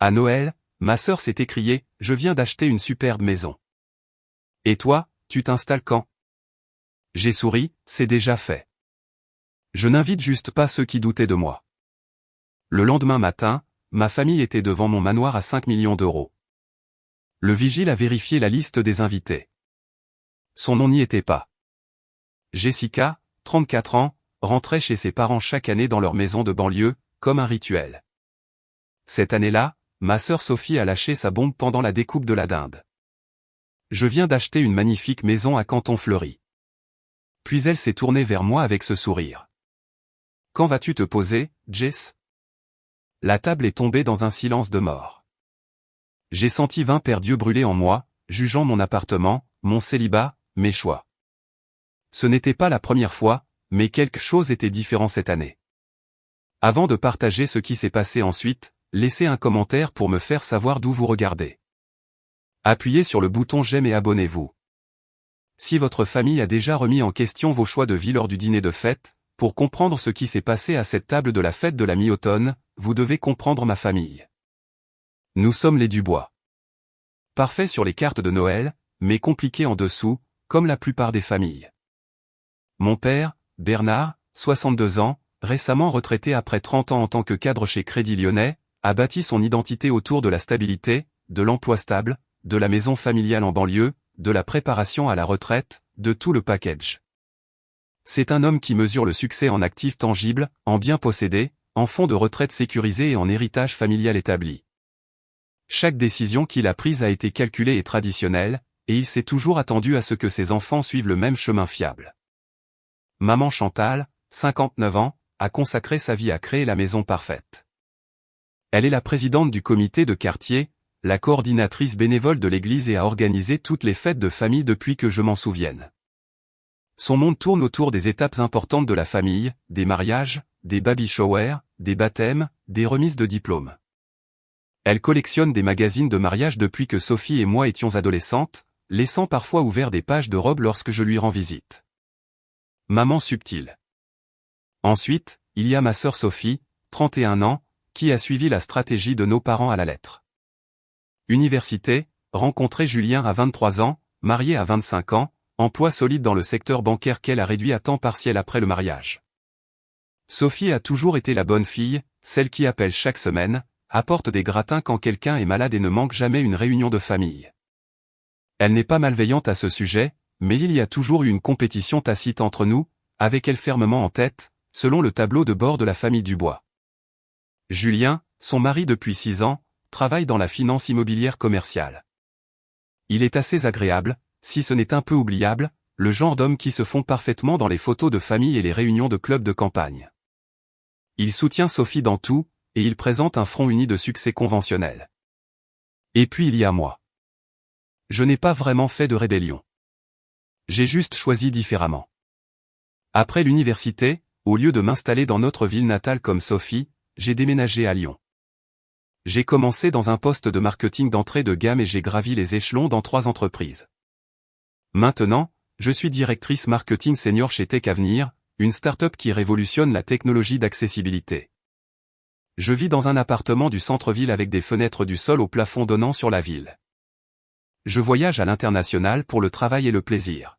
À Noël, ma sœur s'est écriée, « Je viens d'acheter une superbe maison. Et toi, tu t'installes quand ?» J'ai souri, c'est déjà fait. Je n'invite juste pas ceux qui doutaient de moi. Le lendemain matin, ma famille était devant mon manoir à 5 millions d'euros. Le vigile a vérifié la liste des invités. Son nom n'y était pas. Jessica, 34 ans, rentrait chez ses parents chaque année dans leur maison de banlieue, comme un rituel. Cette année-là, ma sœur Sophie a lâché sa bombe pendant la découpe de la dinde. Je viens d'acheter une magnifique maison à Canton-Fleury. Puis elle s'est tournée vers moi avec ce sourire. Quand vas-tu te poser, Jess? La table est tombée dans un silence de mort. J'ai senti 20 paires d'yeux brûler en moi, jugeant mon appartement, mon célibat, mes choix. Ce n'était pas la première fois, mais quelque chose était différent cette année. Avant de partager ce qui s'est passé ensuite, laissez un commentaire pour me faire savoir d'où vous regardez. Appuyez sur le bouton j'aime et abonnez-vous. Si votre famille a déjà remis en question vos choix de vie lors du dîner de fête, pour comprendre ce qui s'est passé à cette table de la fête de la mi-automne, vous devez comprendre ma famille. Nous sommes les Dubois. Parfait sur les cartes de Noël, mais compliqué en dessous, comme la plupart des familles. Mon père, Bernard, 62 ans, récemment retraité après 30 ans en tant que cadre chez Crédit Lyonnais, a bâti son identité autour de la stabilité, de l'emploi stable, de la maison familiale en banlieue, de la préparation à la retraite, de tout le package. C'est un homme qui mesure le succès en actifs tangibles, en biens possédés, en fonds de retraite sécurisés et en héritage familial établi. Chaque décision qu'il a prise a été calculée et traditionnelle, et il s'est toujours attendu à ce que ses enfants suivent le même chemin fiable. Maman Chantal, 59 ans, a consacré sa vie à créer la maison parfaite. Elle est la présidente du comité de quartier, la coordinatrice bénévole de l'église et a organisé toutes les fêtes de famille depuis que je m'en souvienne. Son monde tourne autour des étapes importantes de la famille, des mariages, des baby showers, des baptêmes, des remises de diplômes. Elle collectionne des magazines de mariage depuis que Sophie et moi étions adolescentes, laissant parfois ouvert des pages de robes lorsque je lui rends visite. Maman subtile. Ensuite, il y a ma sœur Sophie, 31 ans, qui a suivi la stratégie de nos parents à la lettre. Université, rencontré Julien à 23 ans, marié à 25 ans, emploi solide dans le secteur bancaire qu'elle a réduit à temps partiel après le mariage. Sophie a toujours été la bonne fille, celle qui appelle chaque semaine, apporte des gratins quand quelqu'un est malade et ne manque jamais une réunion de famille. Elle n'est pas malveillante à ce sujet, mais il y a toujours eu une compétition tacite entre nous, avec elle fermement en tête, selon le tableau de bord de la famille Dubois. Julien, son mari depuis 6 ans, travaille dans la finance immobilière commerciale. Il est assez agréable, si ce n'est un peu oubliable, le genre d'homme qui se fond parfaitement dans les photos de famille et les réunions de clubs de campagne. Il soutient Sophie dans tout, et il présente un front uni de succès conventionnel. Et puis il y a moi. Je n'ai pas vraiment fait de rébellion. J'ai juste choisi différemment. Après l'université, au lieu de m'installer dans notre ville natale comme Sophie, j'ai déménagé à Lyon. J'ai commencé dans un poste de marketing d'entrée de gamme et j'ai gravi les échelons dans 3 entreprises. Maintenant, je suis directrice marketing senior chez Tech Avenir, une start-up qui révolutionne la technologie d'accessibilité. Je vis dans un appartement du centre-ville avec des fenêtres du sol au plafond donnant sur la ville. Je voyage à l'international pour le travail et le plaisir.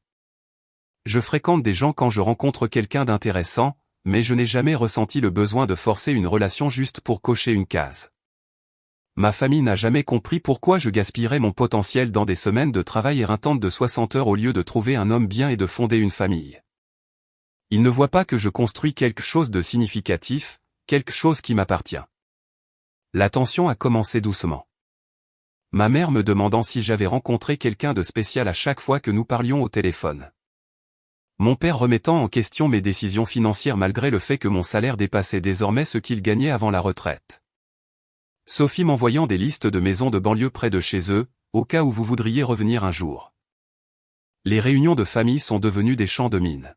Je fréquente des gens quand je rencontre quelqu'un d'intéressant, mais je n'ai jamais ressenti le besoin de forcer une relation juste pour cocher une case. Ma famille n'a jamais compris pourquoi je gaspillerais mon potentiel dans des semaines de travail éreintantes de 60 heures au lieu de trouver un homme bien et de fonder une famille. Ils ne voient pas que je construis quelque chose de significatif, quelque chose qui m'appartient. La tension a commencé doucement. Ma mère me demandant si j'avais rencontré quelqu'un de spécial à chaque fois que nous parlions au téléphone. Mon père remettant en question mes décisions financières malgré le fait que mon salaire dépassait désormais ce qu'il gagnait avant la retraite. Sophie m'envoyant des listes de maisons de banlieue près de chez eux, au cas où vous voudriez revenir un jour. Les réunions de famille sont devenues des champs de mine.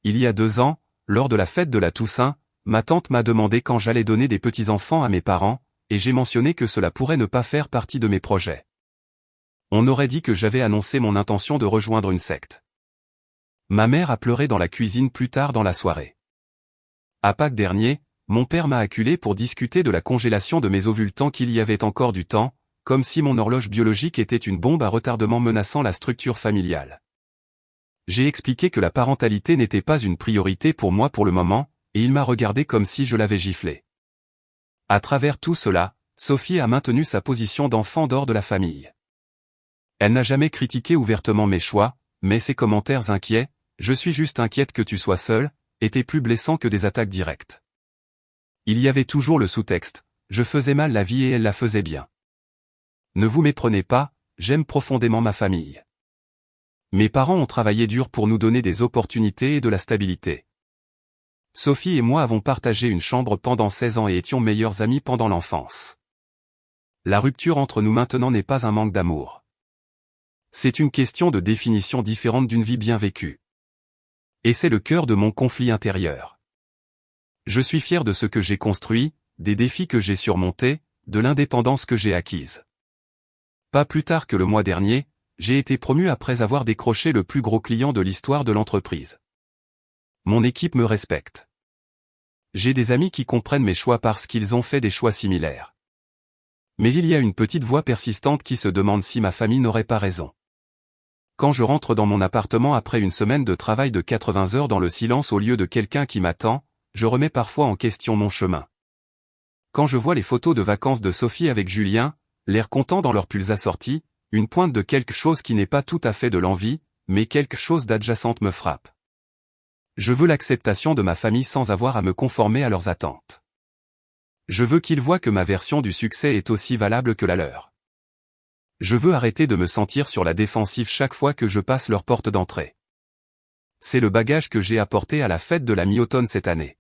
Il y a 2 ans, lors de la fête de la Toussaint, ma tante m'a demandé quand j'allais donner des petits-enfants à mes parents, et j'ai mentionné que cela pourrait ne pas faire partie de mes projets. On aurait dit que j'avais annoncé mon intention de rejoindre une secte. Ma mère a pleuré dans la cuisine plus tard dans la soirée. À Pâques dernier, mon père m'a acculé pour discuter de la congélation de mes ovules tant qu'il y avait encore du temps, comme si mon horloge biologique était une bombe à retardement menaçant la structure familiale. J'ai expliqué que la parentalité n'était pas une priorité pour moi pour le moment, et il m'a regardé comme si je l'avais giflé. À travers tout cela, Sophie a maintenu sa position d'enfant d'or de la famille. Elle n'a jamais critiqué ouvertement mes choix, mais ses commentaires inquiets, « Je suis juste inquiète que tu sois seule », étaient plus blessants que des attaques directes. Il y avait toujours le sous-texte, je faisais mal la vie et elle la faisait bien. Ne vous méprenez pas, j'aime profondément ma famille. Mes parents ont travaillé dur pour nous donner des opportunités et de la stabilité. Sophie et moi avons partagé une chambre pendant 16 ans et étions meilleurs amis pendant l'enfance. La rupture entre nous maintenant n'est pas un manque d'amour. C'est une question de définition différente d'une vie bien vécue. Et c'est le cœur de mon conflit intérieur. Je suis fier de ce que j'ai construit, des défis que j'ai surmontés, de l'indépendance que j'ai acquise. Pas plus tard que le mois dernier, j'ai été promu après avoir décroché le plus gros client de l'histoire de l'entreprise. Mon équipe me respecte. J'ai des amis qui comprennent mes choix parce qu'ils ont fait des choix similaires. Mais il y a une petite voix persistante qui se demande si ma famille n'aurait pas raison. Quand je rentre dans mon appartement après une semaine de travail de 80 heures dans le silence au lieu de quelqu'un qui m'attend, je remets parfois en question mon chemin. Quand je vois les photos de vacances de Sophie avec Julien, l'air content dans leurs pulls assortis, une pointe de quelque chose qui n'est pas tout à fait de l'envie, mais quelque chose d'adjacente me frappe. Je veux l'acceptation de ma famille sans avoir à me conformer à leurs attentes. Je veux qu'ils voient que ma version du succès est aussi valable que la leur. Je veux arrêter de me sentir sur la défensive chaque fois que je passe leur porte d'entrée. C'est le bagage que j'ai apporté à la fête de la mi-automne cette année.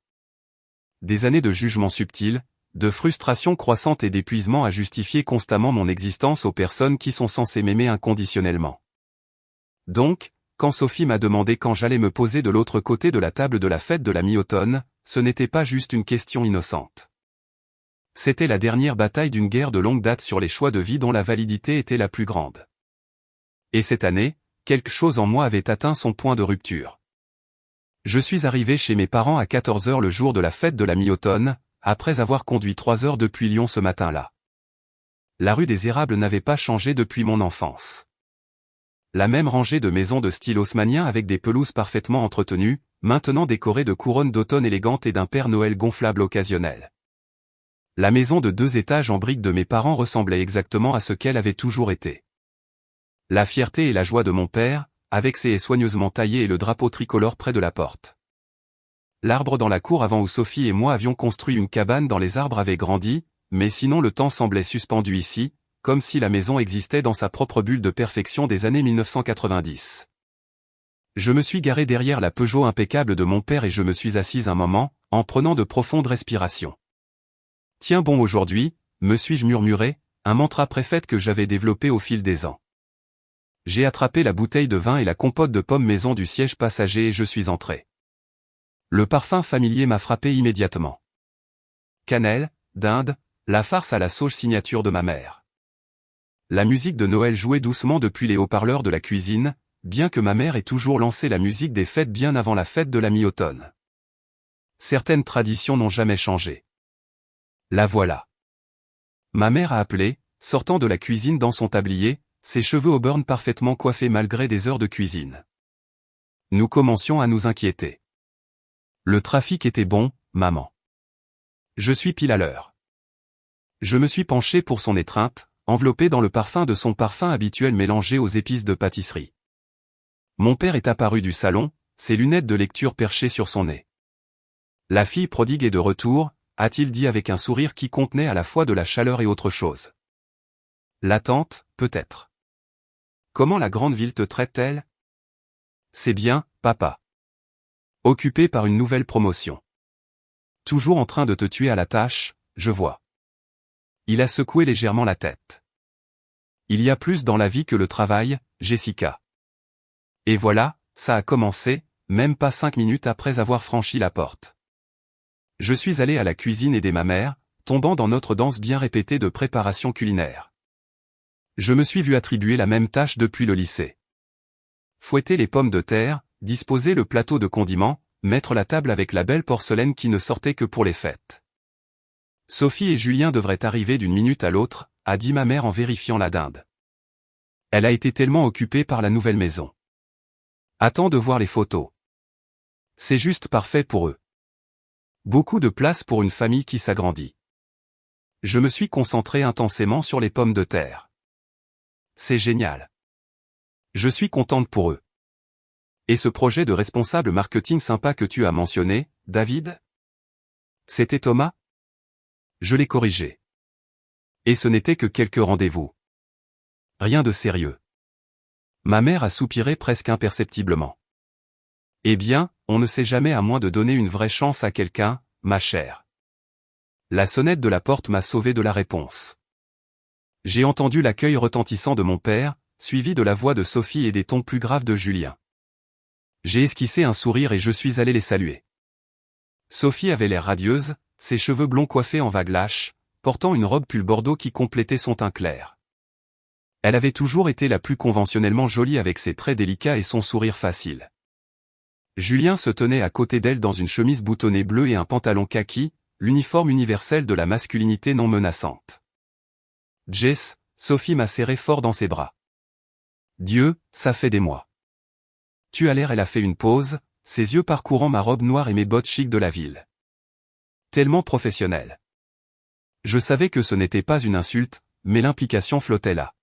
Des années de jugement subtil, de frustration croissante et d'épuisement à justifier constamment mon existence aux personnes qui sont censées m'aimer inconditionnellement. Donc, quand Sophie m'a demandé quand j'allais me poser de l'autre côté de la table de la fête de la mi-automne, ce n'était pas juste une question innocente. C'était la dernière bataille d'une guerre de longue date sur les choix de vie dont la validité était la plus grande. Et cette année, quelque chose en moi avait atteint son point de rupture. Je suis arrivé chez mes parents à 14 h le jour de la fête de la mi-automne, après avoir conduit 3 heures depuis Lyon ce matin-là. La rue des Érables n'avait pas changé depuis mon enfance. La même rangée de maisons de style haussmannien avec des pelouses parfaitement entretenues, maintenant décorées de couronnes d'automne élégantes et d'un Père Noël gonflable occasionnel. La maison de 2 étages en briques de mes parents ressemblait exactement à ce qu'elle avait toujours été. La fierté et la joie de mon père, avec ses haies soigneusement taillées et le drapeau tricolore près de la porte. L'arbre dans la cour avant où Sophie et moi avions construit une cabane dans les arbres avait grandi, mais sinon le temps semblait suspendu ici, comme si la maison existait dans sa propre bulle de perfection des années 1990. Je me suis garé derrière la Peugeot impeccable de mon père et je me suis assise un moment, en prenant de profondes respirations. Tiens bon aujourd'hui, me suis-je murmuré, un mantra préfet que j'avais développé au fil des ans. J'ai attrapé la bouteille de vin et la compote de pommes maison du siège passager et je suis entré. Le parfum familier m'a frappé immédiatement. Cannelle, dinde, la farce à la sauge signature de ma mère. La musique de Noël jouait doucement depuis les haut-parleurs de la cuisine, bien que ma mère ait toujours lancé la musique des fêtes bien avant la fête de la mi-automne. Certaines traditions n'ont jamais changé. La voilà. Ma mère a appelé, sortant de la cuisine dans son tablier, ses cheveux auburn parfaitement coiffés malgré des heures de cuisine. Nous commencions à nous inquiéter. Le trafic était bon, maman. Je suis pile à l'heure. Je me suis penché pour son étreinte, enveloppé dans le parfum de son parfum habituel mélangé aux épices de pâtisserie. Mon père est apparu du salon, ses lunettes de lecture perchées sur son nez. La fille prodigue est de retour, a-t-il dit avec un sourire qui contenait à la fois de la chaleur et autre chose. L'attente, peut-être. Comment la grande ville te traite-t-elle? C'est bien, papa. Occupé par une nouvelle promotion. Toujours en train de te tuer à la tâche, je vois. Il a secoué légèrement la tête. Il y a plus dans la vie que le travail, Jessica. Et voilà, ça a commencé, même pas 5 minutes après avoir franchi la porte. Je suis allé à la cuisine aider ma mère, tombant dans notre danse bien répétée de préparation culinaire. Je me suis vu attribuer la même tâche depuis le lycée. Fouetter les pommes de terre, disposer le plateau de condiments, mettre la table avec la belle porcelaine qui ne sortait que pour les fêtes. Sophie et Julien devraient arriver d'une minute à l'autre, a dit ma mère en vérifiant la dinde. Elle a été tellement occupée par la nouvelle maison. Attends de voir les photos. C'est juste parfait pour eux. Beaucoup de place pour une famille qui s'agrandit. Je me suis concentré intensément sur les pommes de terre. C'est génial. Je suis contente pour eux. Et ce projet de responsable marketing sympa que tu as mentionné, David? C'était Thomas? Je l'ai corrigé. Et ce n'était que quelques rendez-vous. Rien de sérieux. Ma mère a soupiré presque imperceptiblement. Eh bien, on ne sait jamais à moins de donner une vraie chance à quelqu'un, ma chère. La sonnette de la porte m'a sauvé de la réponse. J'ai entendu l'accueil retentissant de mon père, suivi de la voix de Sophie et des tons plus graves de Julien. J'ai esquissé un sourire et je suis allé les saluer. Sophie avait l'air radieuse, ses cheveux blonds coiffés en vagues lâches, portant une robe pull bordeaux qui complétait son teint clair. Elle avait toujours été la plus conventionnellement jolie avec ses traits délicats et son sourire facile. Julien se tenait à côté d'elle dans une chemise boutonnée bleue et un pantalon kaki, l'uniforme universel de la masculinité non menaçante. Jess, Sophie m'a serré fort dans ses bras. Dieu, ça fait des mois. Tu as l'air, elle a fait une pause, ses yeux parcourant ma robe noire et mes bottes chic de la ville. Tellement professionnelle. Je savais que ce n'était pas une insulte, mais l'implication flottait là.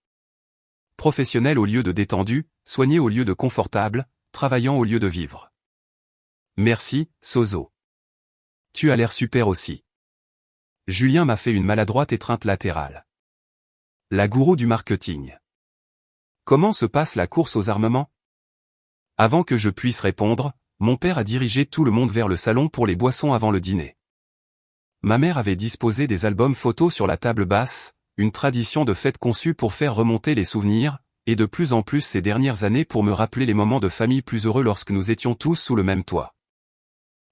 Professionnel au lieu de détendu, soigné au lieu de confortable, travaillant au lieu de vivre. Merci, Sozo. Tu as l'air super aussi. Julien m'a fait une maladroite étreinte latérale. La gourou du marketing. Comment se passe la course aux armements? Avant que je puisse répondre, mon père a dirigé tout le monde vers le salon pour les boissons avant le dîner. Ma mère avait disposé des albums photos sur la table basse, une tradition de fête conçue pour faire remonter les souvenirs, et de plus en plus ces dernières années pour me rappeler les moments de famille plus heureux lorsque nous étions tous sous le même toit.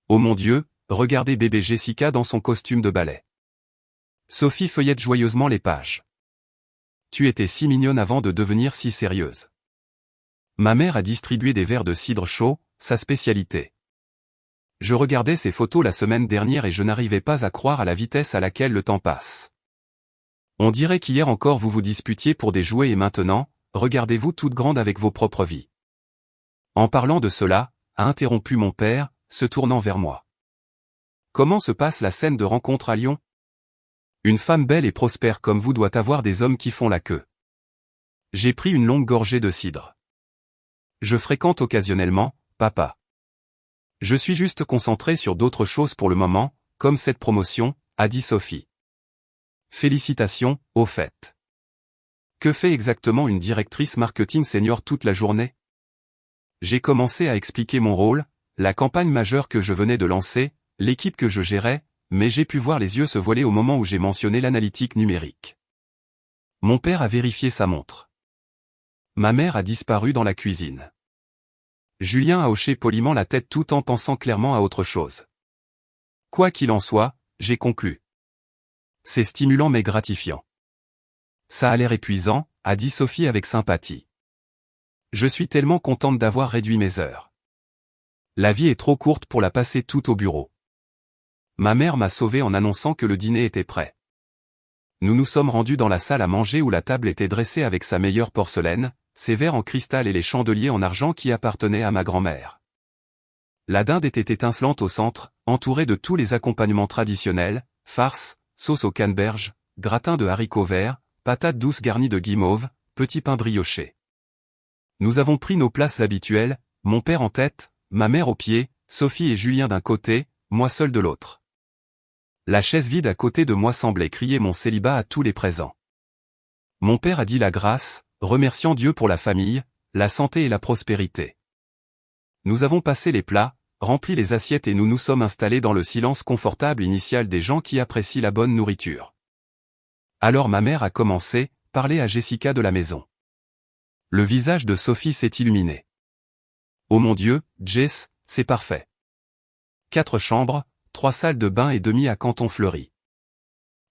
Oh mon Dieu, regardez bébé Jessica dans son costume de ballet. Sophie feuillette joyeusement les pages. Tu étais si mignonne avant de devenir si sérieuse. Ma mère a distribué des verres de cidre chaud, sa spécialité. Je regardais ces photos la semaine dernière et je n'arrivais pas à croire à la vitesse à laquelle le temps passe. On dirait qu'hier encore vous vous disputiez pour des jouets et maintenant, regardez-vous toute grande avec vos propres vies. En parlant de cela, a interrompu mon père, se tournant vers moi. Comment se passe la scène de rencontre à Lyon? Une femme belle et prospère comme vous doit avoir des hommes qui font la queue. J'ai pris une longue gorgée de cidre. Je fréquente occasionnellement, papa. Je suis juste concentré sur d'autres choses pour le moment, comme cette promotion, a dit Sophie. Félicitations, au fait. Que fait exactement une directrice marketing senior toute la journée? J'ai commencé à expliquer mon rôle, la campagne majeure que je venais de lancer, l'équipe que je gérais, mais j'ai pu voir les yeux se voiler au moment où j'ai mentionné l'analytique numérique. Mon père a vérifié sa montre. Ma mère a disparu dans la cuisine. Julien a hoché poliment la tête tout en pensant clairement à autre chose. Quoi qu'il en soit, j'ai conclu. C'est stimulant mais gratifiant. Ça a l'air épuisant, a dit Sophie avec sympathie. Je suis tellement contente d'avoir réduit mes heures. La vie est trop courte pour la passer toute au bureau. Ma mère m'a sauvé en annonçant que le dîner était prêt. Nous nous sommes rendus dans la salle à manger où la table était dressée avec sa meilleure porcelaine, ses verres en cristal et les chandeliers en argent qui appartenaient à ma grand-mère. La dinde était étincelante au centre, entourée de tous les accompagnements traditionnels, farce, sauce au canneberge, gratin de haricots verts, patates douces garnies de guimauve, petits pains briochés. Nous avons pris nos places habituelles, mon père en tête, ma mère au pied, Sophie et Julien d'un côté, moi seul de l'autre. La chaise vide à côté de moi semblait crier mon célibat à tous les présents. Mon père a dit la grâce, remerciant Dieu pour la famille, la santé et la prospérité. Nous avons passé les plats, rempli les assiettes et nous nous sommes installés dans le silence confortable initial des gens qui apprécient la bonne nourriture. Alors ma mère a commencé, parler à Jessica de la maison. Le visage de Sophie s'est illuminé. Oh mon Dieu, Jess, c'est parfait. 4 chambres, 3 salles de bain et demi à Canton Fleury.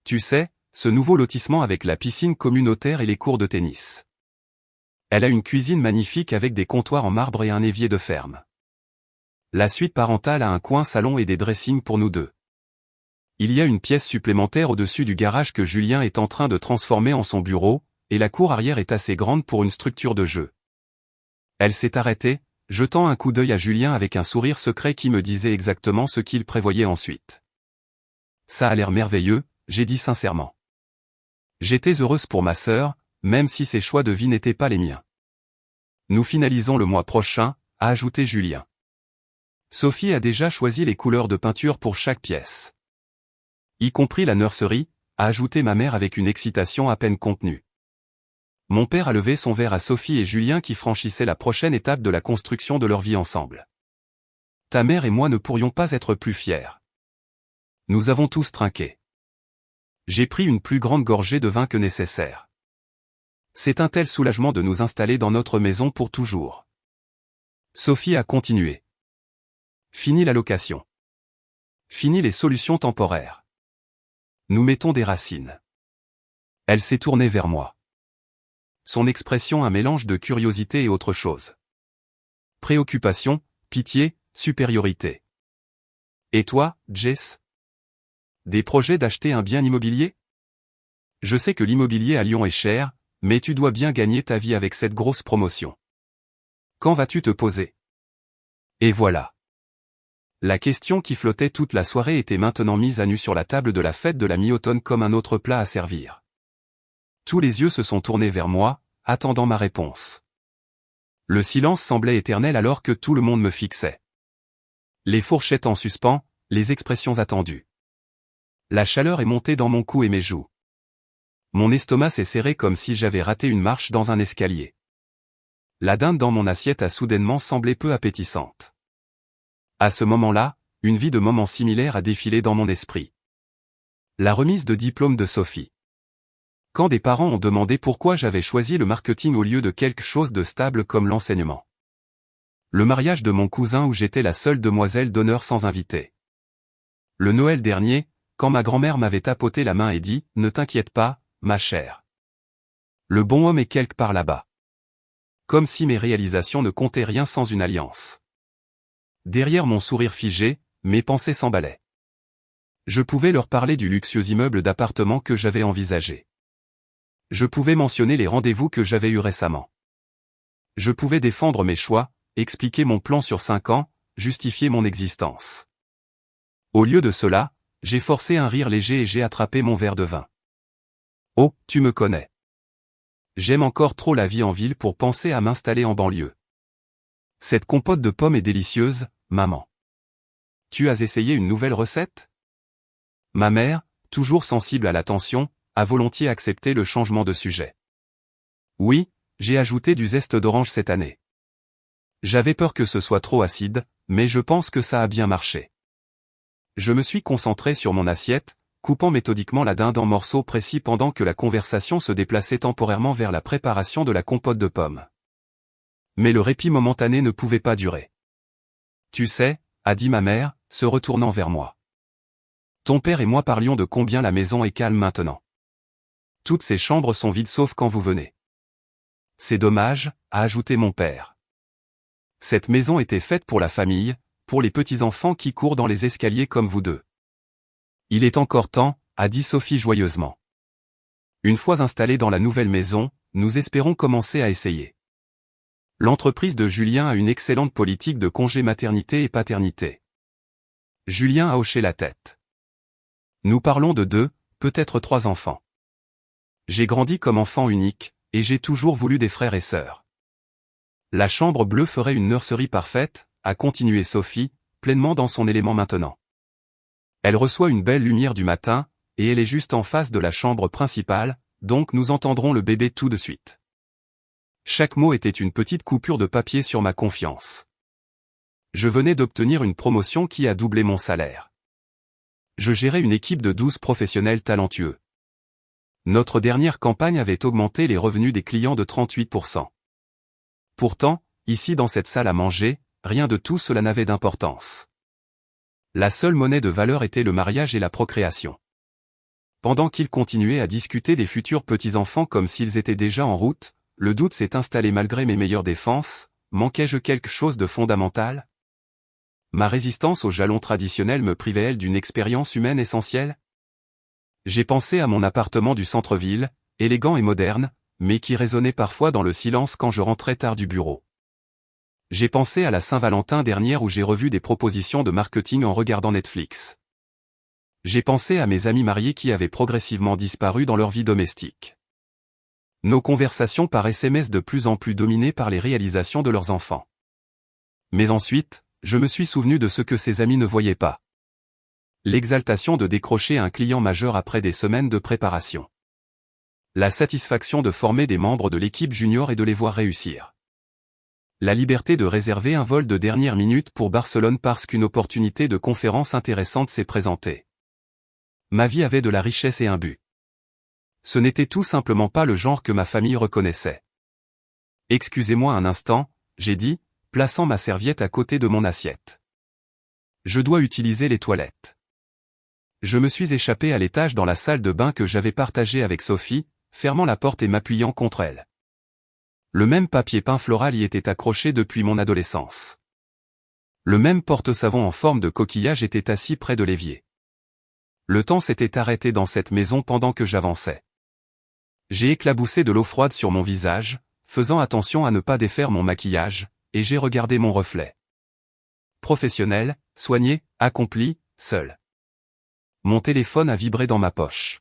Tu sais, ce nouveau lotissement avec la piscine communautaire et les cours de tennis. Elle a une cuisine magnifique avec des comptoirs en marbre et un évier de ferme. La suite parentale a un coin salon et des dressings pour nous deux. Il y a une pièce supplémentaire au-dessus du garage que Julien est en train de transformer en son bureau, et la cour arrière est assez grande pour une structure de jeu. Elle s'est arrêtée, jetant un coup d'œil à Julien avec un sourire secret qui me disait exactement ce qu'il prévoyait ensuite. Ça a l'air merveilleux, j'ai dit sincèrement. J'étais heureuse pour ma sœur, même si ses choix de vie n'étaient pas les miens. Nous finalisons le mois prochain, a ajouté Julien. Sophie a déjà choisi les couleurs de peinture pour chaque pièce. Y compris la nurserie, a ajouté ma mère avec une excitation à peine contenue. Mon père a levé son verre à Sophie et Julien qui franchissaient la prochaine étape de la construction de leur vie ensemble. Ta mère et moi ne pourrions pas être plus fiers. Nous avons tous trinqué. J'ai pris une plus grande gorgée de vin que nécessaire. C'est un tel soulagement de nous installer dans notre maison pour toujours. Sophie a continué. Fini la location. Fini les solutions temporaires. Nous mettons des racines. Elle s'est tournée vers moi. Son expression un mélange de curiosité et autre chose. Préoccupation, pitié, supériorité. Et toi, Jess? Des projets d'acheter un bien immobilier? Je sais que l'immobilier à Lyon est cher, mais tu dois bien gagner ta vie avec cette grosse promotion. Quand vas-tu te poser? Et voilà. La question qui flottait toute la soirée était maintenant mise à nu sur la table de la fête de la mi-automne comme un autre plat à servir. Tous les yeux se sont tournés vers moi, attendant ma réponse. Le silence semblait éternel alors que tout le monde me fixait. Les fourchettes en suspens, les expressions attendues. La chaleur est montée dans mon cou et mes joues. Mon estomac s'est serré comme si j'avais raté une marche dans un escalier. La dinde dans mon assiette a soudainement semblé peu appétissante. À ce moment-là, une vie de moments similaires a défilé dans mon esprit. La remise de diplôme de Sophie. Quand des parents ont demandé pourquoi j'avais choisi le marketing au lieu de quelque chose de stable comme l'enseignement. Le mariage de mon cousin où j'étais la seule demoiselle d'honneur sans invité. Le Noël dernier, quand ma grand-mère m'avait tapoté la main et dit « Ne t'inquiète pas, ma chère. Le bon homme est quelque part là-bas. » Comme si mes réalisations ne comptaient rien sans une alliance. Derrière mon sourire figé, mes pensées s'emballaient. Je pouvais leur parler du luxueux immeuble d'appartement que j'avais envisagé. Je pouvais mentionner les rendez-vous que j'avais eus récemment. Je pouvais défendre mes choix, expliquer mon plan sur 5 ans, justifier mon existence. Au lieu de cela, j'ai forcé un rire léger et j'ai attrapé mon verre de vin. Oh, tu me connais. J'aime encore trop la vie en ville pour penser à m'installer en banlieue. Cette compote de pommes est délicieuse, maman. Tu as essayé une nouvelle recette? Ma mère, toujours sensible à l'attention, a volontiers accepté le changement de sujet. Oui, j'ai ajouté du zeste d'orange cette année. J'avais peur que ce soit trop acide, mais je pense que ça a bien marché. Je me suis concentré sur mon assiette, coupant méthodiquement la dinde en morceaux précis pendant que la conversation se déplaçait temporairement vers la préparation de la compote de pommes. Mais le répit momentané ne pouvait pas durer. Tu sais, a dit ma mère, se retournant vers moi. Ton père et moi parlions de combien la maison est calme maintenant. Toutes ces chambres sont vides sauf quand vous venez. C'est dommage, a ajouté mon père. Cette maison était faite pour la famille, pour les petits-enfants qui courent dans les escaliers comme vous deux. Il est encore temps, a dit Sophie joyeusement. Une fois installés dans la nouvelle maison, nous espérons commencer à essayer. L'entreprise de Julien a une excellente politique de congé maternité et paternité. Julien a hoché la tête. Nous parlons de 2, peut-être 3 enfants. J'ai grandi comme enfant unique, et j'ai toujours voulu des frères et sœurs. La chambre bleue ferait une nurserie parfaite, a continué Sophie, pleinement dans son élément maintenant. Elle reçoit une belle lumière du matin, et elle est juste en face de la chambre principale, donc nous entendrons le bébé tout de suite. Chaque mot était une petite coupure de papier sur ma confiance. Je venais d'obtenir une promotion qui a doublé mon salaire. Je gérais une équipe de 12 professionnels talentueux. Notre dernière campagne avait augmenté les revenus des clients de 38%. Pourtant, ici dans cette salle à manger, rien de tout cela n'avait d'importance. La seule monnaie de valeur était le mariage et la procréation. Pendant qu'ils continuaient à discuter des futurs petits-enfants comme s'ils étaient déjà en route, le doute s'est installé malgré mes meilleures défenses. Manquais-je quelque chose de fondamental? Ma résistance aux jalons traditionnels me privait-elle d'une expérience humaine essentielle? J'ai pensé à mon appartement du centre-ville, élégant et moderne, mais qui résonnait parfois dans le silence quand je rentrais tard du bureau. J'ai pensé à la Saint-Valentin dernière où j'ai revu des propositions de marketing en regardant Netflix. J'ai pensé à mes amis mariés qui avaient progressivement disparu dans leur vie domestique. Nos conversations par SMS de plus en plus dominées par les réalisations de leurs enfants. Mais ensuite, je me suis souvenu de ce que ces amis ne voyaient pas. L'exaltation de décrocher un client majeur après des semaines de préparation. La satisfaction de former des membres de l'équipe junior et de les voir réussir. La liberté de réserver un vol de dernière minute pour Barcelone parce qu'une opportunité de conférence intéressante s'est présentée. Ma vie avait de la richesse et un but. Ce n'était tout simplement pas le genre que ma famille reconnaissait. Excusez-moi un instant, j'ai dit, plaçant ma serviette à côté de mon assiette. Je dois utiliser les toilettes. Je me suis échappé à l'étage dans la salle de bain que j'avais partagée avec Sophie, fermant la porte et m'appuyant contre elle. Le même papier peint floral y était accroché depuis mon adolescence. Le même porte-savon en forme de coquillage était assis près de l'évier. Le temps s'était arrêté dans cette maison pendant que j'avançais. J'ai éclaboussé de l'eau froide sur mon visage, faisant attention à ne pas défaire mon maquillage, et j'ai regardé mon reflet. Professionnel, soigné, accompli, seul. Mon téléphone a vibré dans ma poche.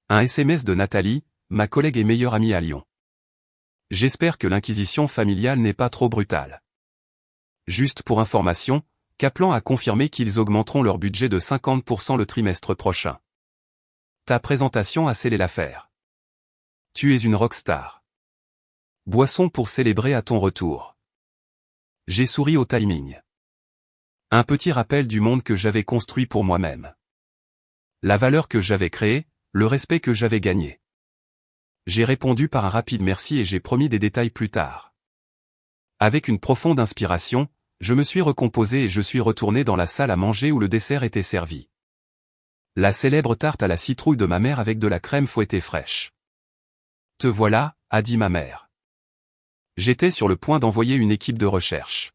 Un SMS de Nathalie, ma collègue et meilleure amie à Lyon. J'espère que l'inquisition familiale n'est pas trop brutale. Juste pour information, Kaplan a confirmé qu'ils augmenteront leur budget de 50% le trimestre prochain. Ta présentation a scellé l'affaire. Tu es une rockstar. Boisson pour célébrer à ton retour. J'ai souri au timing. Un petit rappel du monde que j'avais construit pour moi-même. La valeur que j'avais créée, le respect que j'avais gagné. J'ai répondu par un rapide merci et j'ai promis des détails plus tard. Avec une profonde inspiration, je me suis recomposé et je suis retourné dans la salle à manger où le dessert était servi. La célèbre tarte à la citrouille de ma mère avec de la crème fouettée fraîche. Te voilà, a dit ma mère. J'étais sur le point d'envoyer une équipe de recherche.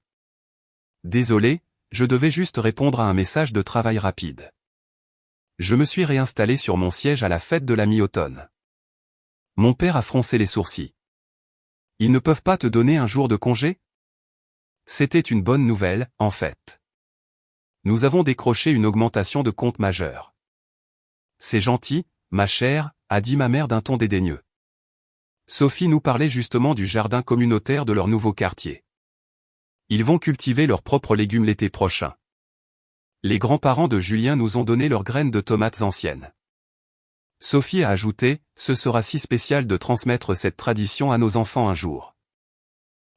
Désolé, je devais juste répondre à un message de travail rapide. Je me suis réinstallé sur mon siège à la fête de la mi-automne. Mon père a froncé les sourcils. Ils ne peuvent pas te donner un jour de congé? C'était une bonne nouvelle, en fait. Nous avons décroché une augmentation de compte majeure. C'est gentil, ma chère, a dit ma mère d'un ton dédaigneux. Sophie nous parlait justement du jardin communautaire de leur nouveau quartier. Ils vont cultiver leurs propres légumes l'été prochain. Les grands-parents de Julien nous ont donné leurs graines de tomates anciennes. Sophie a ajouté, ce sera si spécial de transmettre cette tradition à nos enfants un jour.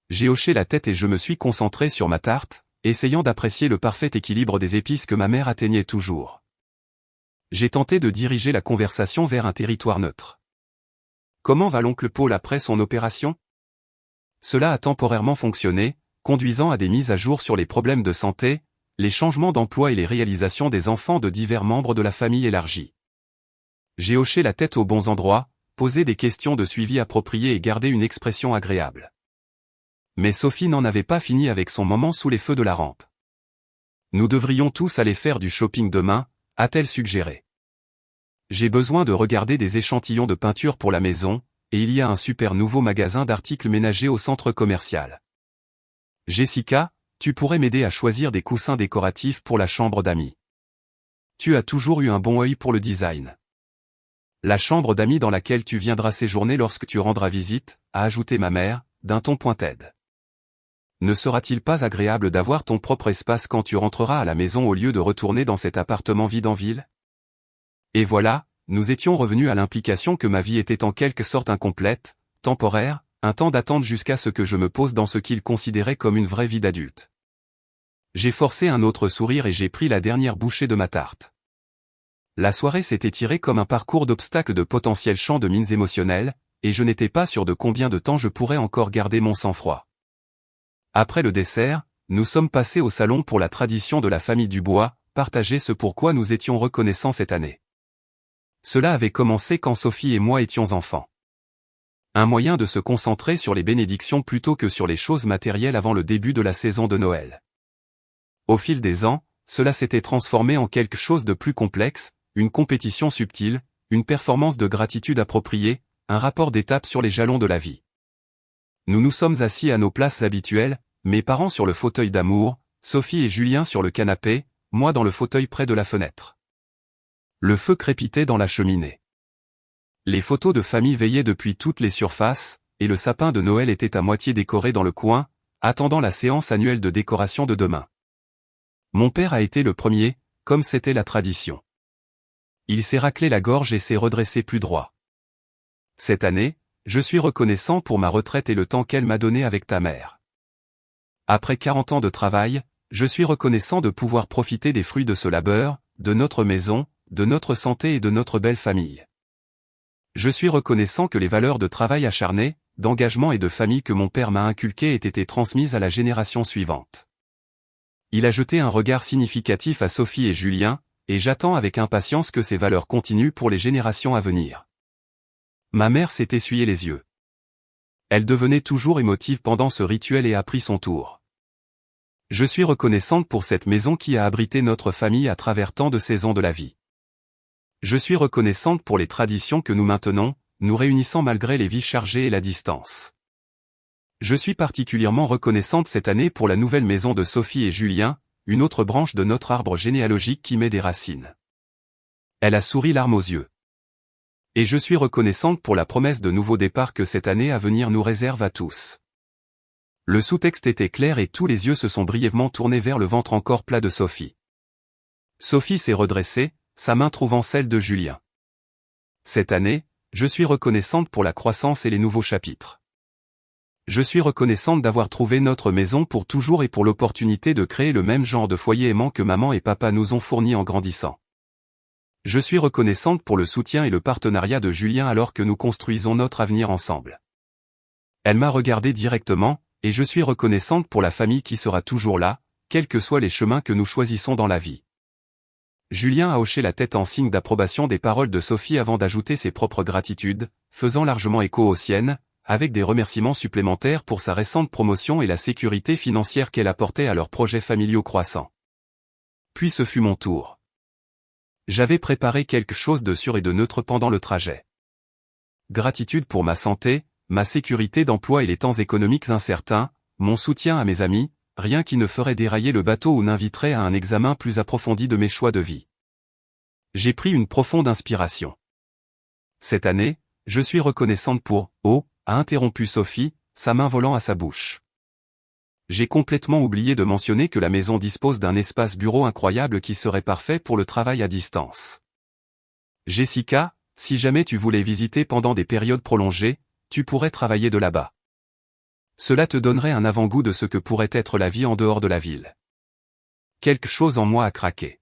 J'ai hoché la tête et je me suis concentré sur ma tarte, essayant d'apprécier le parfait équilibre des épices que ma mère atteignait toujours. J'ai tenté de diriger la conversation vers un territoire neutre. Comment va l'oncle Paul après son opération? Cela a temporairement fonctionné, conduisant à des mises à jour sur les problèmes de santé, les changements d'emploi et les réalisations des enfants de divers membres de la famille élargie. J'ai hoché la tête aux bons endroits, posé des questions de suivi appropriées et gardé une expression agréable. Mais Sophie n'en avait pas fini avec son moment sous les feux de la rampe. Nous devrions tous aller faire du shopping demain, a-t-elle suggéré. J'ai besoin de regarder des échantillons de peinture pour la maison, et il y a un super nouveau magasin d'articles ménagers au centre commercial. Jessica, tu pourrais m'aider à choisir des coussins décoratifs pour la chambre d'amis. Tu as toujours eu un bon œil pour le design. La chambre d'amis dans laquelle tu viendras séjourner lorsque tu rendras visite, a ajouté ma mère, d'un ton pointed. Ne sera-t-il pas agréable d'avoir ton propre espace quand tu rentreras à la maison au lieu de retourner dans cet appartement vide en ville? Et voilà, nous étions revenus à l'implication que ma vie était en quelque sorte incomplète, temporaire, un temps d'attente jusqu'à ce que je me pose dans ce qu'il considérait comme une vraie vie d'adulte. J'ai forcé un autre sourire et j'ai pris la dernière bouchée de ma tarte. La soirée s'est étirée comme un parcours d'obstacles de potentiels champs de mines émotionnelles, et je n'étais pas sûr de combien de temps je pourrais encore garder mon sang-froid. Après le dessert, nous sommes passés au salon pour la tradition de la famille Dubois, partager ce pourquoi nous étions reconnaissants cette année. Cela avait commencé quand Sophie et moi étions enfants. Un moyen de se concentrer sur les bénédictions plutôt que sur les choses matérielles avant le début de la saison de Noël. Au fil des ans, cela s'était transformé en quelque chose de plus complexe, une compétition subtile, une performance de gratitude appropriée, un rapport d'étape sur les jalons de la vie. Nous nous sommes assis à nos places habituelles, mes parents sur le fauteuil d'amour, Sophie et Julien sur le canapé, moi dans le fauteuil près de la fenêtre. Le feu crépitait dans la cheminée. Les photos de famille veillaient depuis toutes les surfaces, et le sapin de Noël était à moitié décoré dans le coin, attendant la séance annuelle de décoration de demain. Mon père a été le premier, comme c'était la tradition. Il s'est raclé la gorge et s'est redressé plus droit. Cette année, je suis reconnaissant pour ma retraite et le temps qu'elle m'a donné avec ta mère. Après 40 ans de travail, je suis reconnaissant de pouvoir profiter des fruits de ce labeur, de notre maison, de notre santé et de notre belle famille. Je suis reconnaissant que les valeurs de travail acharné, d'engagement et de famille que mon père m'a inculquées aient été transmises à la génération suivante. Il a jeté un regard significatif à Sophie et Julien, et j'attends avec impatience que ces valeurs continuent pour les générations à venir. Ma mère s'est essuyé les yeux. Elle devenait toujours émotive pendant ce rituel et a pris son tour. Je suis reconnaissante pour cette maison qui a abrité notre famille à travers tant de saisons de la vie. Je suis reconnaissante pour les traditions que nous maintenons, nous réunissant malgré les vies chargées et la distance. Je suis particulièrement reconnaissante cette année pour la nouvelle maison de Sophie et Julien, une autre branche de notre arbre généalogique qui met des racines. Elle a souri larmes aux yeux. Et je suis reconnaissante pour la promesse de nouveau départ que cette année à venir nous réserve à tous. Le sous-texte était clair et tous les yeux se sont brièvement tournés vers le ventre encore plat de Sophie. Sophie s'est redressée, sa main trouvant celle de Julien. Cette année, je suis reconnaissante pour la croissance et les nouveaux chapitres. Je suis reconnaissante d'avoir trouvé notre maison pour toujours et pour l'opportunité de créer le même genre de foyer aimant que maman et papa nous ont fourni en grandissant. Je suis reconnaissante pour le soutien et le partenariat de Julien alors que nous construisons notre avenir ensemble. Elle m'a regardé directement, et je suis reconnaissante pour la famille qui sera toujours là, quels que soient les chemins que nous choisissons dans la vie. Julien a hoché la tête en signe d'approbation des paroles de Sophie avant d'ajouter ses propres gratitudes, faisant largement écho aux siennes, avec des remerciements supplémentaires pour sa récente promotion et la sécurité financière qu'elle apportait à leurs projets familiaux croissants. Puis ce fut mon tour. J'avais préparé quelque chose de sûr et de neutre pendant le trajet. Gratitude pour ma santé, ma sécurité d'emploi et les temps économiques incertains, mon soutien à mes amis, rien qui ne ferait dérailler le bateau ou n'inviterait à un examen plus approfondi de mes choix de vie. J'ai pris une profonde inspiration. Cette année, je suis reconnaissante pour « Oh », a interrompu Sophie, sa main volant à sa bouche. J'ai complètement oublié de mentionner que la maison dispose d'un espace bureau incroyable qui serait parfait pour le travail à distance. Jessica, si jamais tu voulais visiter pendant des périodes prolongées, tu pourrais travailler de là-bas. Cela te donnerait un avant-goût de ce que pourrait être la vie en dehors de la ville. Quelque chose en moi a craqué.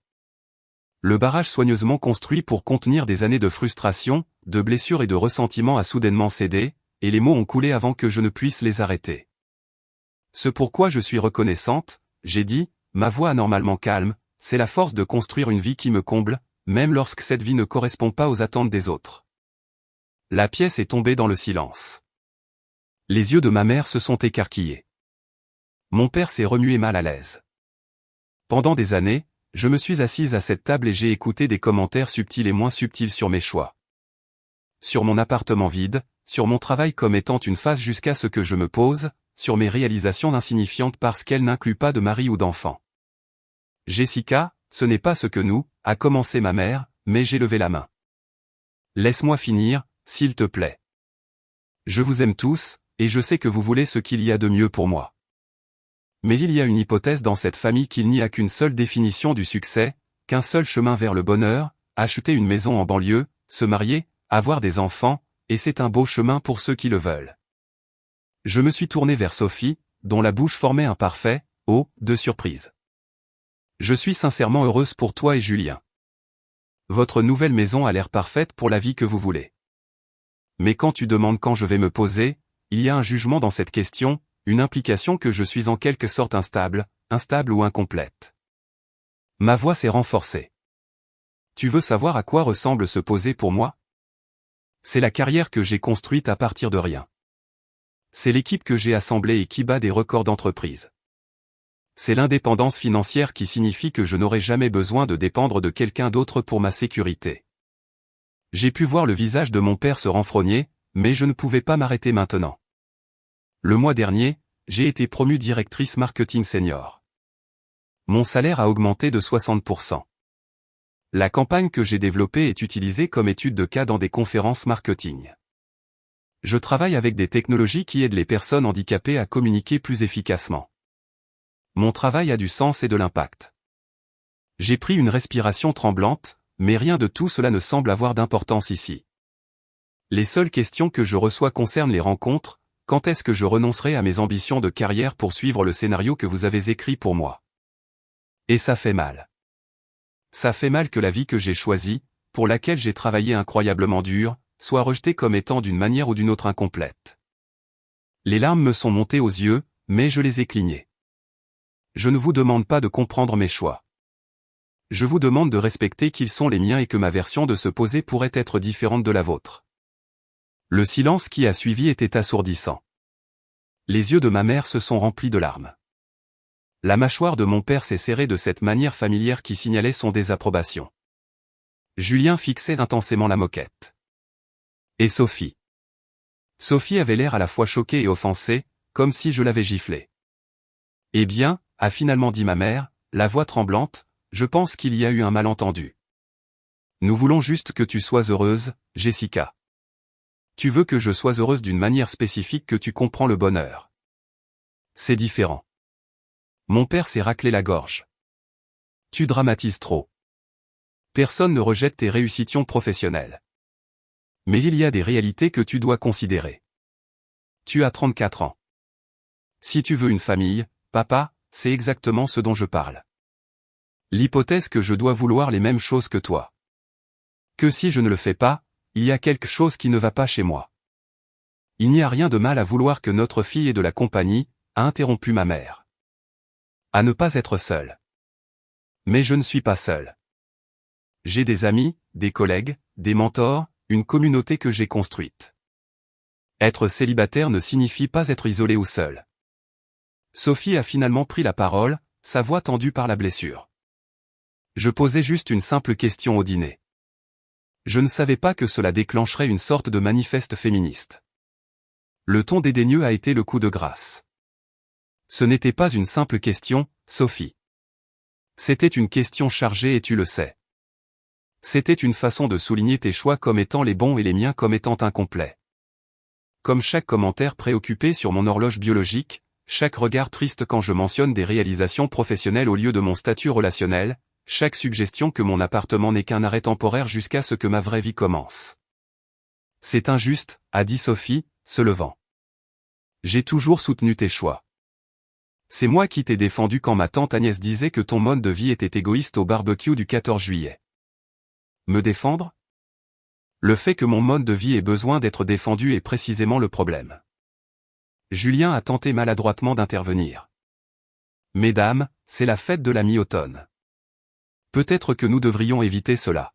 Le barrage soigneusement construit pour contenir des années de frustration, de blessures et de ressentiment a soudainement cédé, et les mots ont coulé avant que je ne puisse les arrêter. Ce pourquoi je suis reconnaissante, j'ai dit, ma voix anormalement calme, c'est la force de construire une vie qui me comble, même lorsque cette vie ne correspond pas aux attentes des autres. La pièce est tombée dans le silence. Les yeux de ma mère se sont écarquillés. Mon père s'est remué mal à l'aise. Pendant des années, je me suis assise à cette table et j'ai écouté des commentaires subtils et moins subtils sur mes choix. Sur mon appartement vide, sur mon travail comme étant une phase jusqu'à ce que je me pose, sur mes réalisations insignifiantes parce qu'elles n'incluent pas de mari ou d'enfant. Jessica, ce n'est pas ce que nous, a commencé ma mère, mais j'ai levé la main. Laisse-moi finir, s'il te plaît. Je vous aime tous, et je sais que vous voulez ce qu'il y a de mieux pour moi. Mais il y a une hypothèse dans cette famille qu'il n'y a qu'une seule définition du succès, qu'un seul chemin vers le bonheur, acheter une maison en banlieue, se marier, avoir des enfants, et c'est un beau chemin pour ceux qui le veulent. Je me suis tourné vers Sophie, dont la bouche formait un parfait « oh » de surprise. Je suis sincèrement heureuse pour toi et Julien. Votre nouvelle maison a l'air parfaite pour la vie que vous voulez. Mais quand tu demandes quand je vais me poser, il y a un jugement dans cette question, une implication que je suis en quelque sorte instable ou incomplète. Ma voix s'est renforcée. Tu veux savoir à quoi ressemble se poser pour moi? C'est la carrière que j'ai construite à partir de rien. C'est l'équipe que j'ai assemblée et qui bat des records d'entreprise. C'est l'indépendance financière qui signifie que je n'aurai jamais besoin de dépendre de quelqu'un d'autre pour ma sécurité. J'ai pu voir le visage de mon père se renfrogner, mais je ne pouvais pas m'arrêter maintenant. Le mois dernier, j'ai été promue directrice marketing senior. Mon salaire a augmenté de 60%. La campagne que j'ai développée est utilisée comme étude de cas dans des conférences marketing. Je travaille avec des technologies qui aident les personnes handicapées à communiquer plus efficacement. Mon travail a du sens et de l'impact. J'ai pris une respiration tremblante, mais rien de tout cela ne semble avoir d'importance ici. Les seules questions que je reçois concernent les rencontres. Quand est-ce que je renoncerai à mes ambitions de carrière pour suivre le scénario que vous avez écrit pour moi? Et ça fait mal. Ça fait mal que la vie que j'ai choisie, pour laquelle j'ai travaillé incroyablement dur, soit rejetée comme étant d'une manière ou d'une autre incomplète. Les larmes me sont montées aux yeux, mais je les ai clignées. Je ne vous demande pas de comprendre mes choix. Je vous demande de respecter qu'ils sont les miens et que ma version de se poser pourrait être différente de la vôtre. Le silence qui a suivi était assourdissant. Les yeux de ma mère se sont remplis de larmes. La mâchoire de mon père s'est serrée de cette manière familière qui signalait son désapprobation. Julien fixait intensément la moquette. Et Sophie? Sophie avait l'air à la fois choquée et offensée, comme si je l'avais giflée. Eh bien, a finalement dit ma mère, la voix tremblante, je pense qu'il y a eu un malentendu. Nous voulons juste que tu sois heureuse, Jessica. Tu veux que je sois heureuse d'une manière spécifique que tu comprends le bonheur. C'est différent. Mon père s'est raclé la gorge. Tu dramatises trop. Personne ne rejette tes réussitions professionnelles. Mais il y a des réalités que tu dois considérer. Tu as 34 ans. Si tu veux une famille, papa, c'est exactement ce dont je parle. L'hypothèse que je dois vouloir les mêmes choses que toi. Que si je ne le fais pas, il y a quelque chose qui ne va pas chez moi. Il n'y a rien de mal à vouloir que notre fille ait de la compagnie, a interrompu ma mère. À ne pas être seule. Mais je ne suis pas seule. J'ai des amis, des collègues, des mentors, une communauté que j'ai construite. Être célibataire ne signifie pas être isolé ou seul. Sophie a finalement pris la parole, sa voix tendue par la blessure. Je posais juste une simple question au dîner. Je ne savais pas que cela déclencherait une sorte de manifeste féministe. Le ton dédaigneux a été le coup de grâce. Ce n'était pas une simple question, Sophie. C'était une question chargée et tu le sais. C'était une façon de souligner tes choix comme étant les bons et les miens comme étant incomplets. Comme chaque commentaire préoccupé sur mon horloge biologique, chaque regard triste quand je mentionne des réalisations professionnelles au lieu de mon statut relationnel, chaque suggestion que mon appartement n'est qu'un arrêt temporaire jusqu'à ce que ma vraie vie commence. C'est injuste, a dit Sophie, se levant. J'ai toujours soutenu tes choix. C'est moi qui t'ai défendu quand ma tante Agnès disait que ton mode de vie était égoïste au barbecue du 14 juillet. Me défendre? Le fait que mon mode de vie ait besoin d'être défendu est précisément le problème. Julien a tenté maladroitement d'intervenir. Mesdames, c'est la fête de la mi-automne. Peut-être que nous devrions éviter cela.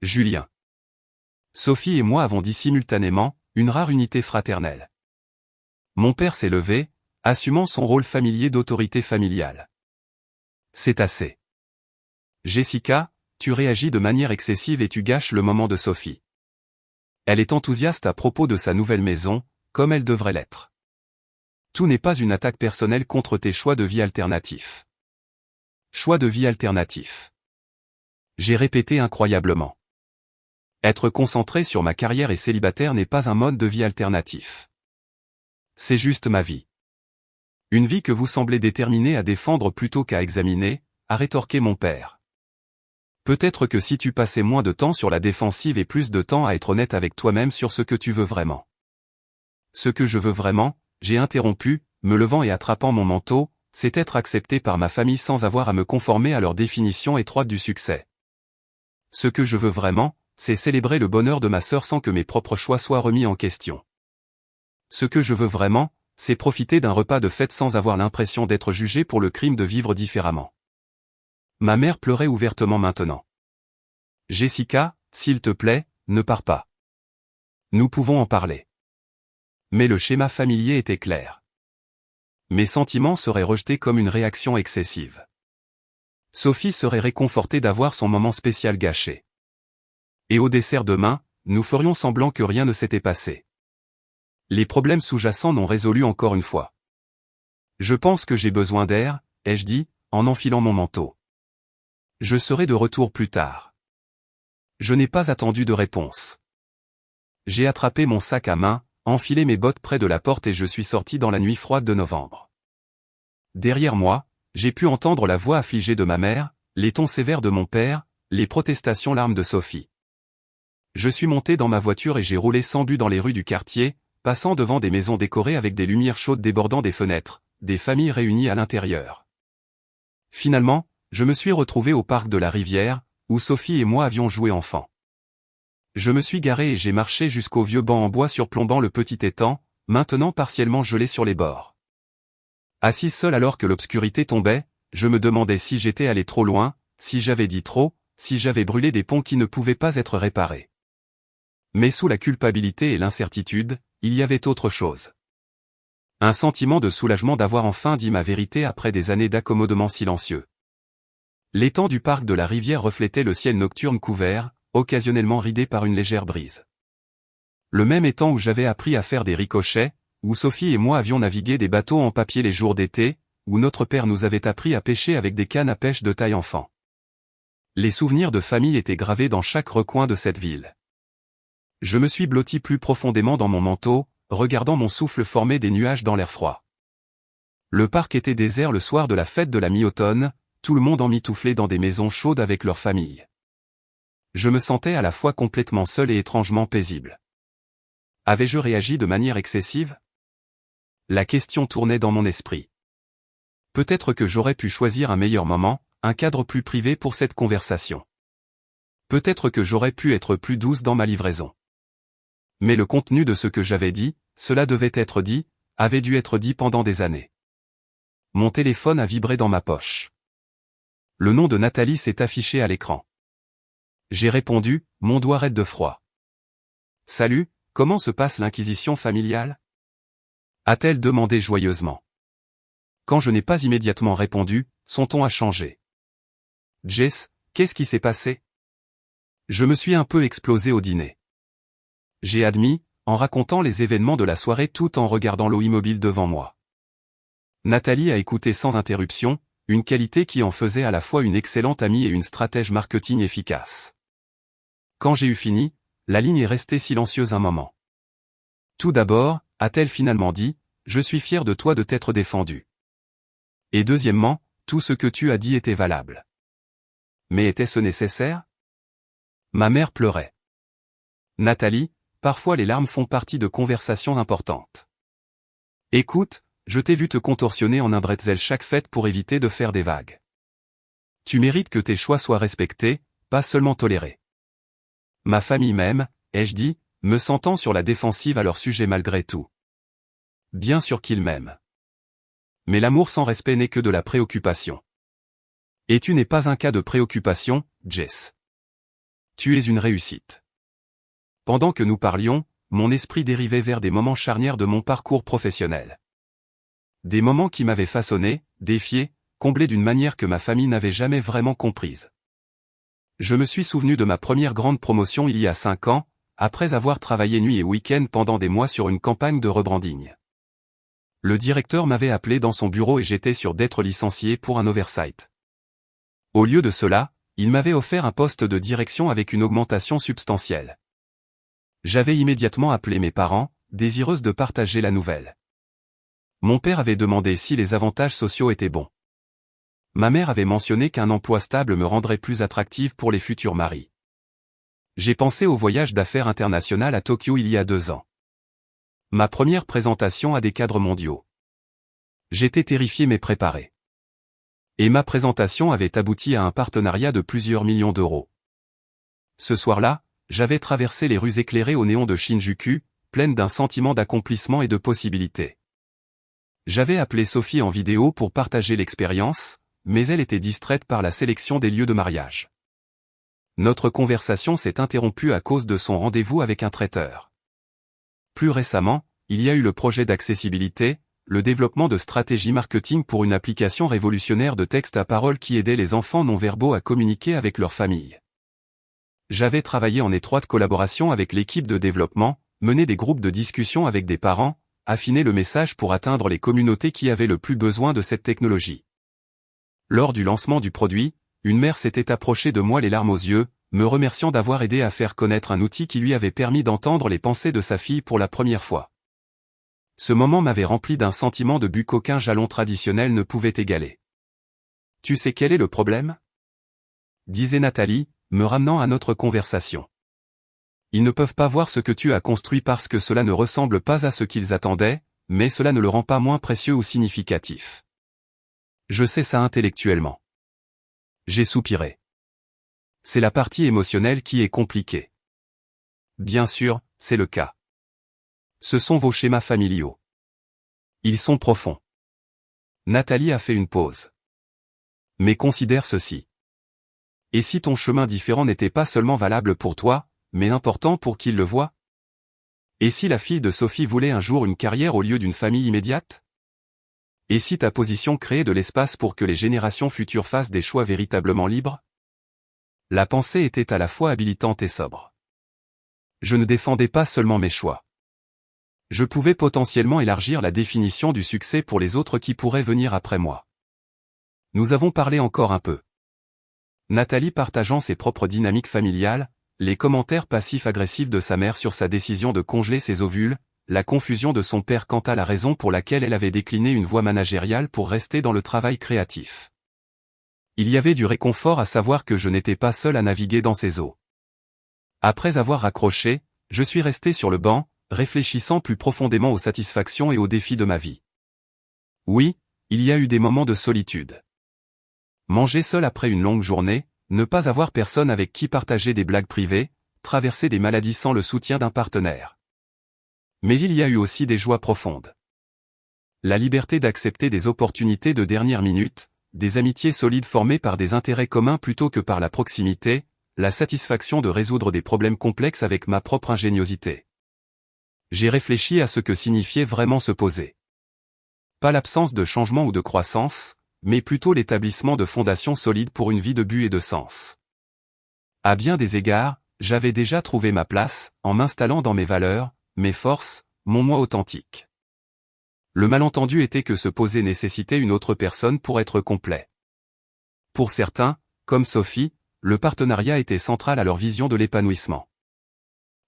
Julien. Sophie et moi avons dit simultanément, une rare unité fraternelle. Mon père s'est levé, assumant son rôle familier d'autorité familiale. C'est assez. Jessica, tu réagis de manière excessive et tu gâches le moment de Sophie. Elle est enthousiaste à propos de sa nouvelle maison, comme elle devrait l'être. Tout n'est pas une attaque personnelle contre tes choix de vie alternatifs. Choix de vie alternatif. J'ai répété incroyablement. Être concentré sur ma carrière et célibataire n'est pas un mode de vie alternatif. C'est juste ma vie. Une vie que vous semblez déterminé à défendre plutôt qu'à examiner, a rétorqué mon père. Peut-être que si tu passais moins de temps sur la défensive et plus de temps à être honnête avec toi-même sur ce que tu veux vraiment. Ce que je veux vraiment, j'ai interrompu, me levant et attrapant mon manteau, c'est être accepté par ma famille sans avoir à me conformer à leur définition étroite du succès. Ce que je veux vraiment, c'est célébrer le bonheur de ma sœur sans que mes propres choix soient remis en question. Ce que je veux vraiment, c'est profiter d'un repas de fête sans avoir l'impression d'être jugé pour le crime de vivre différemment. Ma mère pleurait ouvertement maintenant. Jessica, s'il te plaît, ne pars pas. Nous pouvons en parler. Mais le schéma familier était clair. Mes sentiments seraient rejetés comme une réaction excessive. Sophie serait réconfortée d'avoir son moment spécial gâché. Et au dessert demain, nous ferions semblant que rien ne s'était passé. Les problèmes sous-jacents n'ont résolu encore une fois. Je pense que j'ai besoin d'air, ai-je dit, en enfilant mon manteau. Je serai de retour plus tard. Je n'ai pas attendu de réponse. J'ai attrapé mon sac à main, enfilé mes bottes près de la porte et je suis sorti dans la nuit froide de novembre. Derrière moi, j'ai pu entendre la voix affligée de ma mère, les tons sévères de mon père, les protestations larmes de Sophie. Je suis monté dans ma voiture et j'ai roulé sans but dans les rues du quartier, passant devant des maisons décorées avec des lumières chaudes débordant des fenêtres, des familles réunies à l'intérieur. Finalement, je me suis retrouvé au parc de la Rivière, où Sophie et moi avions joué enfant. Je me suis garé et j'ai marché jusqu'au vieux banc en bois surplombant le petit étang, maintenant partiellement gelé sur les bords. Assis seul alors que l'obscurité tombait, je me demandais si j'étais allé trop loin, si j'avais dit trop, si j'avais brûlé des ponts qui ne pouvaient pas être réparés. Mais sous la culpabilité et l'incertitude, il y avait autre chose. Un sentiment de soulagement d'avoir enfin dit ma vérité après des années d'accommodement silencieux. L'étang du parc de la Rivière reflétait le ciel nocturne couvert, occasionnellement ridé par une légère brise. Le même étang où j'avais appris à faire des ricochets, où Sophie et moi avions navigué des bateaux en papier les jours d'été, où notre père nous avait appris à pêcher avec des cannes à pêche de taille enfant. Les souvenirs de famille étaient gravés dans chaque recoin de cette ville. Je me suis blotti plus profondément dans mon manteau, regardant mon souffle former des nuages dans l'air froid. Le parc était désert le soir de la fête de la mi-automne, tout le monde emmitouflé dans des maisons chaudes avec leur famille. Je me sentais à la fois complètement seul et étrangement paisible. Avais-je réagi de manière excessive ? La question tournait dans mon esprit. Peut-être que j'aurais pu choisir un meilleur moment, un cadre plus privé pour cette conversation. Peut-être que j'aurais pu être plus douce dans ma livraison. Mais le contenu de ce que j'avais dit, cela devait être dit, avait dû être dit pendant des années. Mon téléphone a vibré dans ma poche. Le nom de Nathalie s'est affiché à l'écran. J'ai répondu, mon doigt raide de froid. « Salut, comment se passe l'inquisition familiale ?» a-t-elle demandé joyeusement. Quand je n'ai pas immédiatement répondu, son ton a changé. « Jess, qu'est-ce qui s'est passé ?» Je me suis un peu explosé au dîner. J'ai admis, en racontant les événements de la soirée tout en regardant l'eau immobile devant moi. Nathalie a écouté sans interruption, une qualité qui en faisait à la fois une excellente amie et une stratège marketing efficace. Quand j'ai eu fini, la ligne est restée silencieuse un moment. Tout d'abord, a-t-elle finalement dit, je suis fier de toi de t'être défendu. Et deuxièmement, tout ce que tu as dit était valable. Mais était-ce nécessaire ? Ma mère pleurait. Nathalie, parfois les larmes font partie de conversations importantes. Écoute, je t'ai vu te contorsionner en un bretzel chaque fête pour éviter de faire des vagues. Tu mérites que tes choix soient respectés, pas seulement tolérés. Ma famille m'aime, ai-je dit, me sentant sur la défensive à leur sujet malgré tout. Bien sûr qu'ils m'aiment. Mais l'amour sans respect n'est que de la préoccupation. Et tu n'es pas un cas de préoccupation, Jess. Tu es une réussite. Pendant que nous parlions, mon esprit dérivait vers des moments charnières de mon parcours professionnel. Des moments qui m'avaient façonné, défié, comblé d'une manière que ma famille n'avait jamais vraiment comprise. Je me suis souvenu de ma première grande promotion il y a 5 ans, après avoir travaillé nuit et week-end pendant des mois sur une campagne de rebranding. Le directeur m'avait appelé dans son bureau et j'étais sûr d'être licencié pour un oversight. Au lieu de cela, il m'avait offert un poste de direction avec une augmentation substantielle. J'avais immédiatement appelé mes parents, désireuse de partager la nouvelle. Mon père avait demandé si les avantages sociaux étaient bons. Ma mère avait mentionné qu'un emploi stable me rendrait plus attractive pour les futurs maris. J'ai pensé au voyage d'affaires international à Tokyo il y a 2 ans. Ma première présentation à des cadres mondiaux. J'étais terrifié mais préparé. Et ma présentation avait abouti à un partenariat de plusieurs millions d'euros. Ce soir-là, j'avais traversé les rues éclairées au néon de Shinjuku, pleines d'un sentiment d'accomplissement et de possibilités. J'avais appelé Sophie en vidéo pour partager l'expérience, mais elle était distraite par la sélection des lieux de mariage. Notre conversation s'est interrompue à cause de son rendez-vous avec un traiteur. Plus récemment, il y a eu le projet d'accessibilité, le développement de stratégies marketing pour une application révolutionnaire de texte à parole qui aidait les enfants non-verbaux à communiquer avec leur famille. J'avais travaillé en étroite collaboration avec l'équipe de développement, mené des groupes de discussion avec des parents, affiné le message pour atteindre les communautés qui avaient le plus besoin de cette technologie. Lors du lancement du produit, une mère s'était approchée de moi les larmes aux yeux, me remerciant d'avoir aidé à faire connaître un outil qui lui avait permis d'entendre les pensées de sa fille pour la première fois. Ce moment m'avait rempli d'un sentiment de but qu'aucun jalon traditionnel ne pouvait égaler. « Tu sais quel est le problème ?» disait Nathalie, me ramenant à notre conversation. « Ils ne peuvent pas voir ce que tu as construit parce que cela ne ressemble pas à ce qu'ils attendaient, mais cela ne le rend pas moins précieux ou significatif. Je sais ça intellectuellement. » J'ai soupiré. C'est la partie émotionnelle qui est compliquée. Bien sûr, c'est le cas. Ce sont vos schémas familiaux. Ils sont profonds. Nathalie a fait une pause. Mais considère ceci. Et si ton chemin différent n'était pas seulement valable pour toi, mais important pour qu'il le voie? Et si la fille de Sophie voulait un jour une carrière au lieu d'une famille immédiate? Et si ta position créait de l'espace pour que les générations futures fassent des choix véritablement libres? La pensée était à la fois habilitante et sobre. Je ne défendais pas seulement mes choix. Je pouvais potentiellement élargir la définition du succès pour les autres qui pourraient venir après moi. Nous avons parlé encore un peu. Nathalie partageant ses propres dynamiques familiales, les commentaires passifs-agressifs de sa mère sur sa décision de congeler ses ovules, la confusion de son père quant à la raison pour laquelle elle avait décliné une voie managériale pour rester dans le travail créatif. Il y avait du réconfort à savoir que je n'étais pas seul à naviguer dans ces eaux. Après avoir raccroché, je suis resté sur le banc, réfléchissant plus profondément aux satisfactions et aux défis de ma vie. Oui, il y a eu des moments de solitude. Manger seul après une longue journée, ne pas avoir personne avec qui partager des blagues privées, traverser des maladies sans le soutien d'un partenaire. Mais il y a eu aussi des joies profondes. La liberté d'accepter des opportunités de dernière minute, des amitiés solides formées par des intérêts communs plutôt que par la proximité, la satisfaction de résoudre des problèmes complexes avec ma propre ingéniosité. J'ai réfléchi à ce que signifiait vraiment se poser. Pas l'absence de changement ou de croissance, mais plutôt l'établissement de fondations solides pour une vie de but et de sens. À bien des égards, j'avais déjà trouvé ma place, en m'installant dans mes valeurs, mes forces, mon moi authentique. Le malentendu était que se poser nécessitait une autre personne pour être complet. Pour certains, comme Sophie, le partenariat était central à leur vision de l'épanouissement.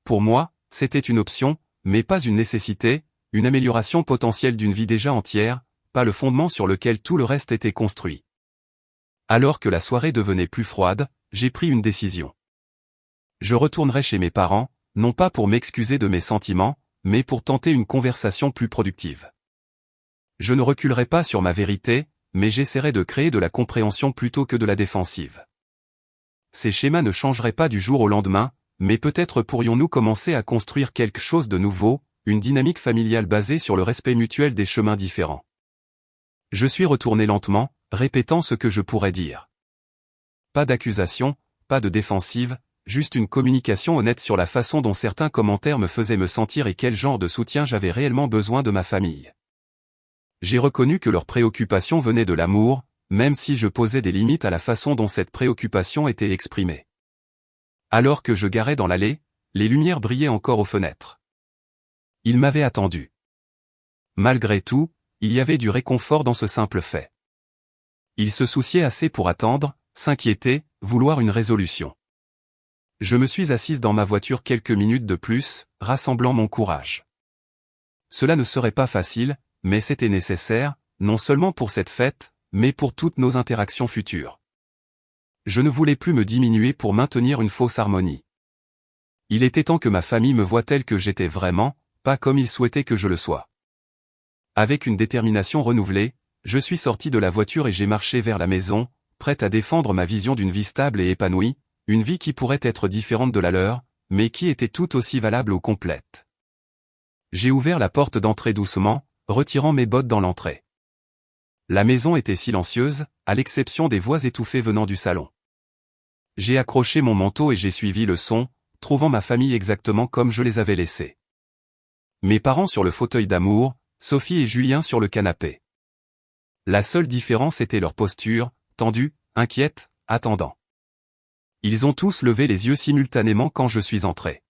Pour moi, c'était une option, mais pas une nécessité, une amélioration potentielle d'une vie déjà entière, pas le fondement sur lequel tout le reste était construit. Alors que la soirée devenait plus froide, j'ai pris une décision. Je retournerai chez mes parents, non pas pour m'excuser de mes sentiments, mais pour tenter une conversation plus productive. Je ne reculerai pas sur ma vérité, mais j'essaierai de créer de la compréhension plutôt que de la défensive. Ces schémas ne changeraient pas du jour au lendemain, mais peut-être pourrions-nous commencer à construire quelque chose de nouveau, une dynamique familiale basée sur le respect mutuel des chemins différents. Je suis retourné lentement, répétant ce que je pourrais dire. Pas d'accusation, pas de défensive, juste une communication honnête sur la façon dont certains commentaires me faisaient me sentir et quel genre de soutien j'avais réellement besoin de ma famille. J'ai reconnu que leur préoccupation venait de l'amour, même si je posais des limites à la façon dont cette préoccupation était exprimée. Alors que je garais dans l'allée, les lumières brillaient encore aux fenêtres. Ils m'avaient attendu. Malgré tout, il y avait du réconfort dans ce simple fait. Ils se souciaient assez pour attendre, s'inquiéter, vouloir une résolution. Je me suis assise dans ma voiture quelques minutes de plus, rassemblant mon courage. Cela ne serait pas facile, mais c'était nécessaire, non seulement pour cette fête, mais pour toutes nos interactions futures. Je ne voulais plus me diminuer pour maintenir une fausse harmonie. Il était temps que ma famille me voie tel que j'étais vraiment, pas comme ils souhaitaient que je le sois. Avec une détermination renouvelée, je suis sorti de la voiture et j'ai marché vers la maison, prête à défendre ma vision d'une vie stable et épanouie, une vie qui pourrait être différente de la leur, mais qui était tout aussi valable ou complète. J'ai ouvert la porte d'entrée doucement, retirant mes bottes dans l'entrée. La maison était silencieuse, à l'exception des voix étouffées venant du salon. J'ai accroché mon manteau et j'ai suivi le son, trouvant ma famille exactement comme je les avais laissés. Mes parents sur le fauteuil d'amour, Sophie et Julien sur le canapé. La seule différence était leur posture, tendue, inquiète, attendant. Ils ont tous levé les yeux simultanément quand je suis entré.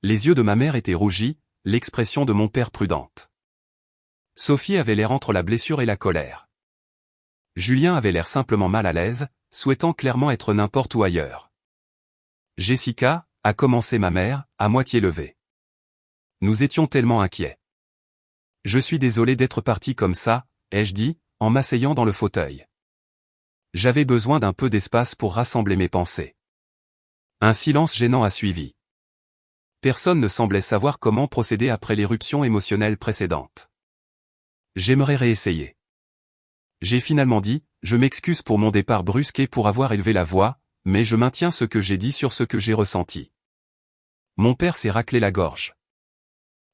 Les yeux de ma mère étaient rougis, l'expression de mon père prudente. Sophie avait l'air entre la blessure et la colère. Julien avait l'air simplement mal à l'aise, souhaitant clairement être n'importe où ailleurs. Jessica, a commencé ma mère, à moitié levée. Nous étions tellement inquiets. Je suis désolé d'être parti comme ça, ai-je dit, en m'asseyant dans le fauteuil. J'avais besoin d'un peu d'espace pour rassembler mes pensées. Un silence gênant a suivi. Personne ne semblait savoir comment procéder après l'éruption émotionnelle précédente. J'aimerais réessayer. J'ai finalement dit, je m'excuse pour mon départ brusque et pour avoir élevé la voix, mais je maintiens ce que j'ai dit sur ce que j'ai ressenti. Mon père s'est raclé la gorge.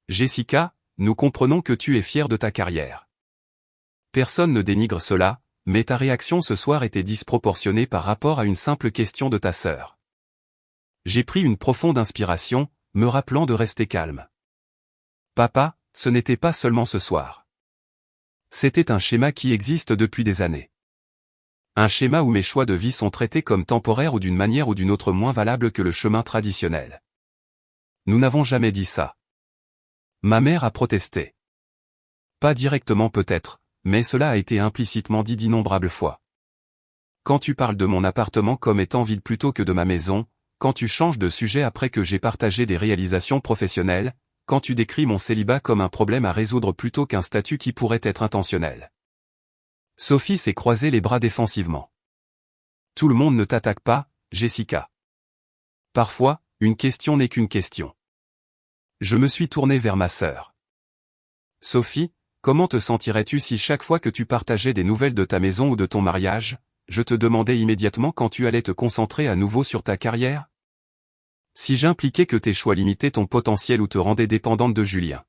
Jessica, nous comprenons que tu es fière de ta carrière. Personne ne dénigre cela, mais ta réaction ce soir était disproportionnée par rapport à une simple question de ta sœur. J'ai pris une profonde inspiration, me rappelant de rester calme. Papa, ce n'était pas seulement ce soir. C'était un schéma qui existe depuis des années. Un schéma où mes choix de vie sont traités comme temporaires ou d'une manière ou d'une autre moins valables que le chemin traditionnel. Nous n'avons jamais dit ça. Ma mère a protesté. Pas directement peut-être, mais cela a été implicitement dit d'innombrables fois. Quand tu parles de mon appartement comme étant vide plutôt que de ma maison, quand tu changes de sujet après que j'ai partagé des réalisations professionnelles, quand tu décris mon célibat comme un problème à résoudre plutôt qu'un statut qui pourrait être intentionnel. Sophie s'est croisé les bras défensivement. Tout le monde ne t'attaque pas, Jessica. Parfois, une question n'est qu'une question. Je me suis tourné vers ma sœur. Sophie, comment te sentirais-tu si chaque fois que tu partageais des nouvelles de ta maison ou de ton mariage, je te demandais immédiatement quand tu allais te concentrer à nouveau sur ta carrière? Si j'impliquais que tes choix limitaient ton potentiel ou te rendaient dépendante de Julien.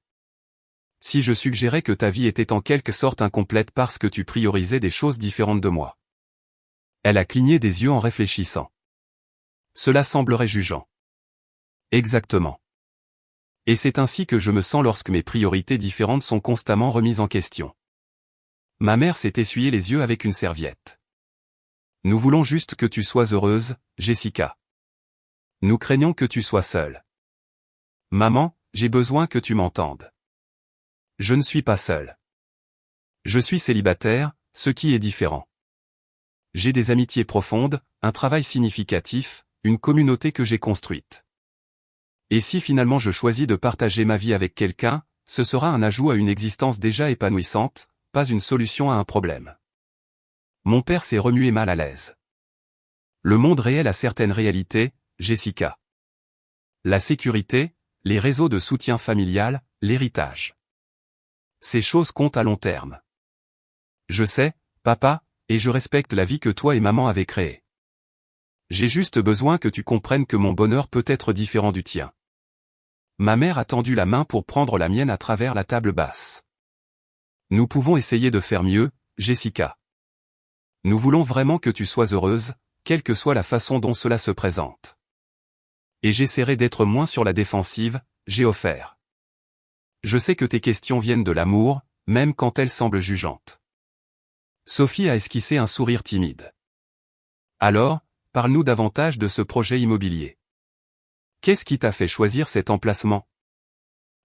Si je suggérais que ta vie était en quelque sorte incomplète parce que tu priorisais des choses différentes de moi. Elle a cligné des yeux en réfléchissant. Cela semblerait jugeant. Exactement. Et c'est ainsi que je me sens lorsque mes priorités différentes sont constamment remises en question. Ma mère s'est essuyé les yeux avec une serviette. Nous voulons juste que tu sois heureuse, Jessica. Nous craignons que tu sois seule. Maman, j'ai besoin que tu m'entendes. Je ne suis pas seule. Je suis célibataire, ce qui est différent. J'ai des amitiés profondes, un travail significatif, une communauté que j'ai construite. Et si finalement je choisis de partager ma vie avec quelqu'un, ce sera un ajout à une existence déjà épanouissante, pas une solution à un problème. Mon père s'est remué mal à l'aise. Le monde réel a certaines réalités, Jessica. La sécurité, les réseaux de soutien familial, l'héritage. Ces choses comptent à long terme. Je sais, papa, et je respecte la vie que toi et maman avez créée. J'ai juste besoin que tu comprennes que mon bonheur peut être différent du tien. Ma mère a tendu la main pour prendre la mienne à travers la table basse. Nous pouvons essayer de faire mieux, Jessica. Nous voulons vraiment que tu sois heureuse, quelle que soit la façon dont cela se présente. Et j'essaierai d'être moins sur la défensive, j'ai offert. Je sais que tes questions viennent de l'amour, même quand elles semblent jugeantes. Sophie a esquissé un sourire timide. Alors, parle-nous davantage de ce projet immobilier. Qu'est-ce qui t'a fait choisir cet emplacement?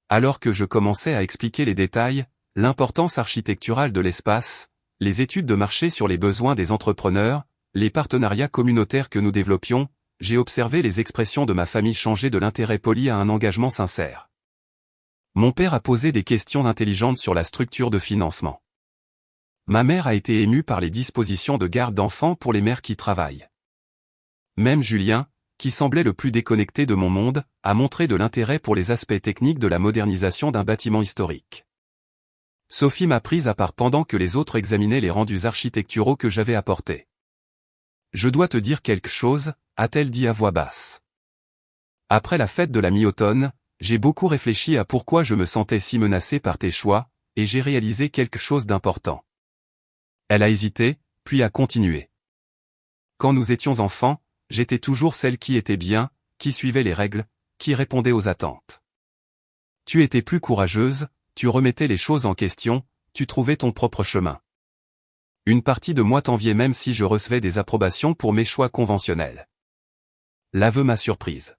Alors que je commençais à expliquer les détails, l'importance architecturale de l'espace, les études de marché sur les besoins des entrepreneurs, les partenariats communautaires que nous développions, j'ai observé les expressions de ma famille changer de l'intérêt poli à un engagement sincère. Mon père a posé des questions intelligentes sur la structure de financement. Ma mère a été émue par les dispositions de garde d'enfants pour les mères qui travaillent. Même Julien, qui semblait le plus déconnecté de mon monde, a montré de l'intérêt pour les aspects techniques de la modernisation d'un bâtiment historique. Sophie m'a prise à part pendant que les autres examinaient les rendus architecturaux que j'avais apportés. Je dois te dire quelque chose, a-t-elle dit à voix basse. Après la fête de la mi-automne, j'ai beaucoup réfléchi à pourquoi je me sentais si menacé par tes choix, et j'ai réalisé quelque chose d'important. Elle a hésité, puis a continué. Quand nous étions enfants, j'étais toujours celle qui était bien, qui suivait les règles, qui répondait aux attentes. Tu étais plus courageuse, tu remettais les choses en question, tu trouvais ton propre chemin. Une partie de moi t'enviait même si je recevais des approbations pour mes choix conventionnels. L'aveu m'a surprise.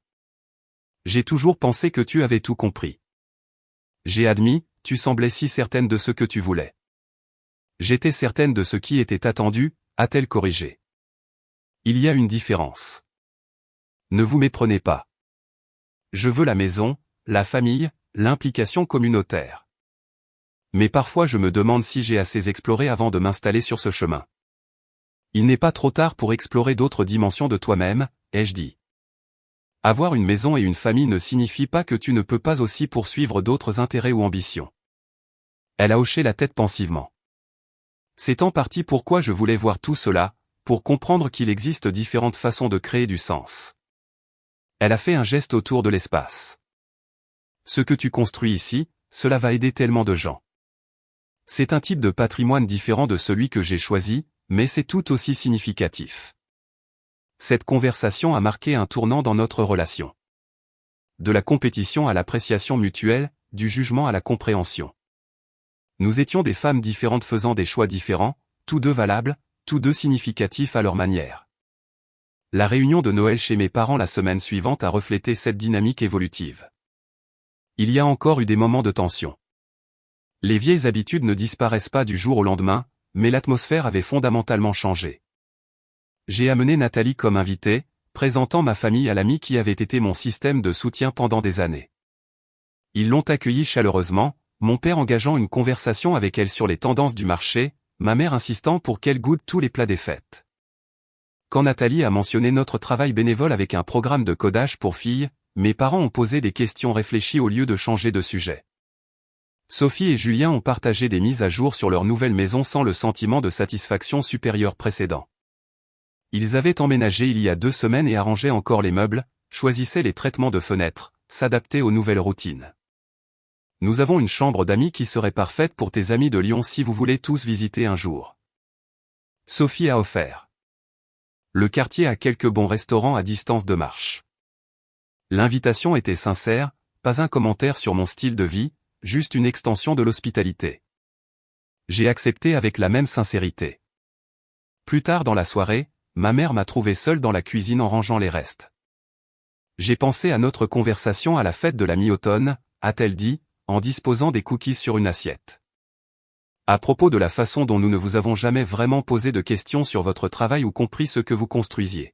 J'ai toujours pensé que tu avais tout compris. J'ai admis, tu semblais si certaine de ce que tu voulais. J'étais certaine de ce qui était attendu, a-t-elle corrigé. Il y a une différence. Ne vous méprenez pas. Je veux la maison, la famille, l'implication communautaire. Mais parfois je me demande si j'ai assez exploré avant de m'installer sur ce chemin. Il n'est pas trop tard pour explorer d'autres dimensions de toi-même, ai-je dit. Avoir une maison et une famille ne signifie pas que tu ne peux pas aussi poursuivre d'autres intérêts ou ambitions. Elle a hoché la tête pensivement. C'est en partie pourquoi je voulais voir tout cela, pour comprendre qu'il existe différentes façons de créer du sens. Elle a fait un geste autour de l'espace. Ce que tu construis ici, cela va aider tellement de gens. C'est un type de patrimoine différent de celui que j'ai choisi, mais c'est tout aussi significatif. Cette conversation a marqué un tournant dans notre relation. De la compétition à l'appréciation mutuelle, du jugement à la compréhension. Nous étions des femmes différentes faisant des choix différents, tous deux valables, tous deux significatifs à leur manière. La réunion de Noël chez mes parents la semaine suivante a reflété cette dynamique évolutive. Il y a encore eu des moments de tension. Les vieilles habitudes ne disparaissent pas du jour au lendemain, mais l'atmosphère avait fondamentalement changé. J'ai amené Nathalie comme invitée, présentant ma famille à l'ami qui avait été mon système de soutien pendant des années. Ils l'ont accueillie chaleureusement, mon père engageant une conversation avec elle sur les tendances du marché, ma mère insistant pour qu'elle goûte tous les plats des fêtes. Quand Nathalie a mentionné notre travail bénévole avec un programme de codage pour filles, mes parents ont posé des questions réfléchies au lieu de changer de sujet. Sophie et Julien ont partagé des mises à jour sur leur nouvelle maison sans le sentiment de satisfaction supérieur précédent. Ils avaient emménagé il y a 2 semaines et arrangé encore les meubles, choisissaient les traitements de fenêtres, s'adaptaient aux nouvelles routines. Nous avons une chambre d'amis qui serait parfaite pour tes amis de Lyon si vous voulez tous visiter un jour. Sophie a offert. Le quartier a quelques bons restaurants à distance de marche. L'invitation était sincère, pas un commentaire sur mon style de vie, juste une extension de l'hospitalité. J'ai accepté avec la même sincérité. Plus tard dans la soirée, ma mère m'a trouvé seule dans la cuisine en rangeant les restes. J'ai pensé à notre conversation à la fête de la mi-automne, a-t-elle dit, en disposant des cookies sur une assiette. À propos de la façon dont nous ne vous avons jamais vraiment posé de questions sur votre travail ou compris ce que vous construisiez.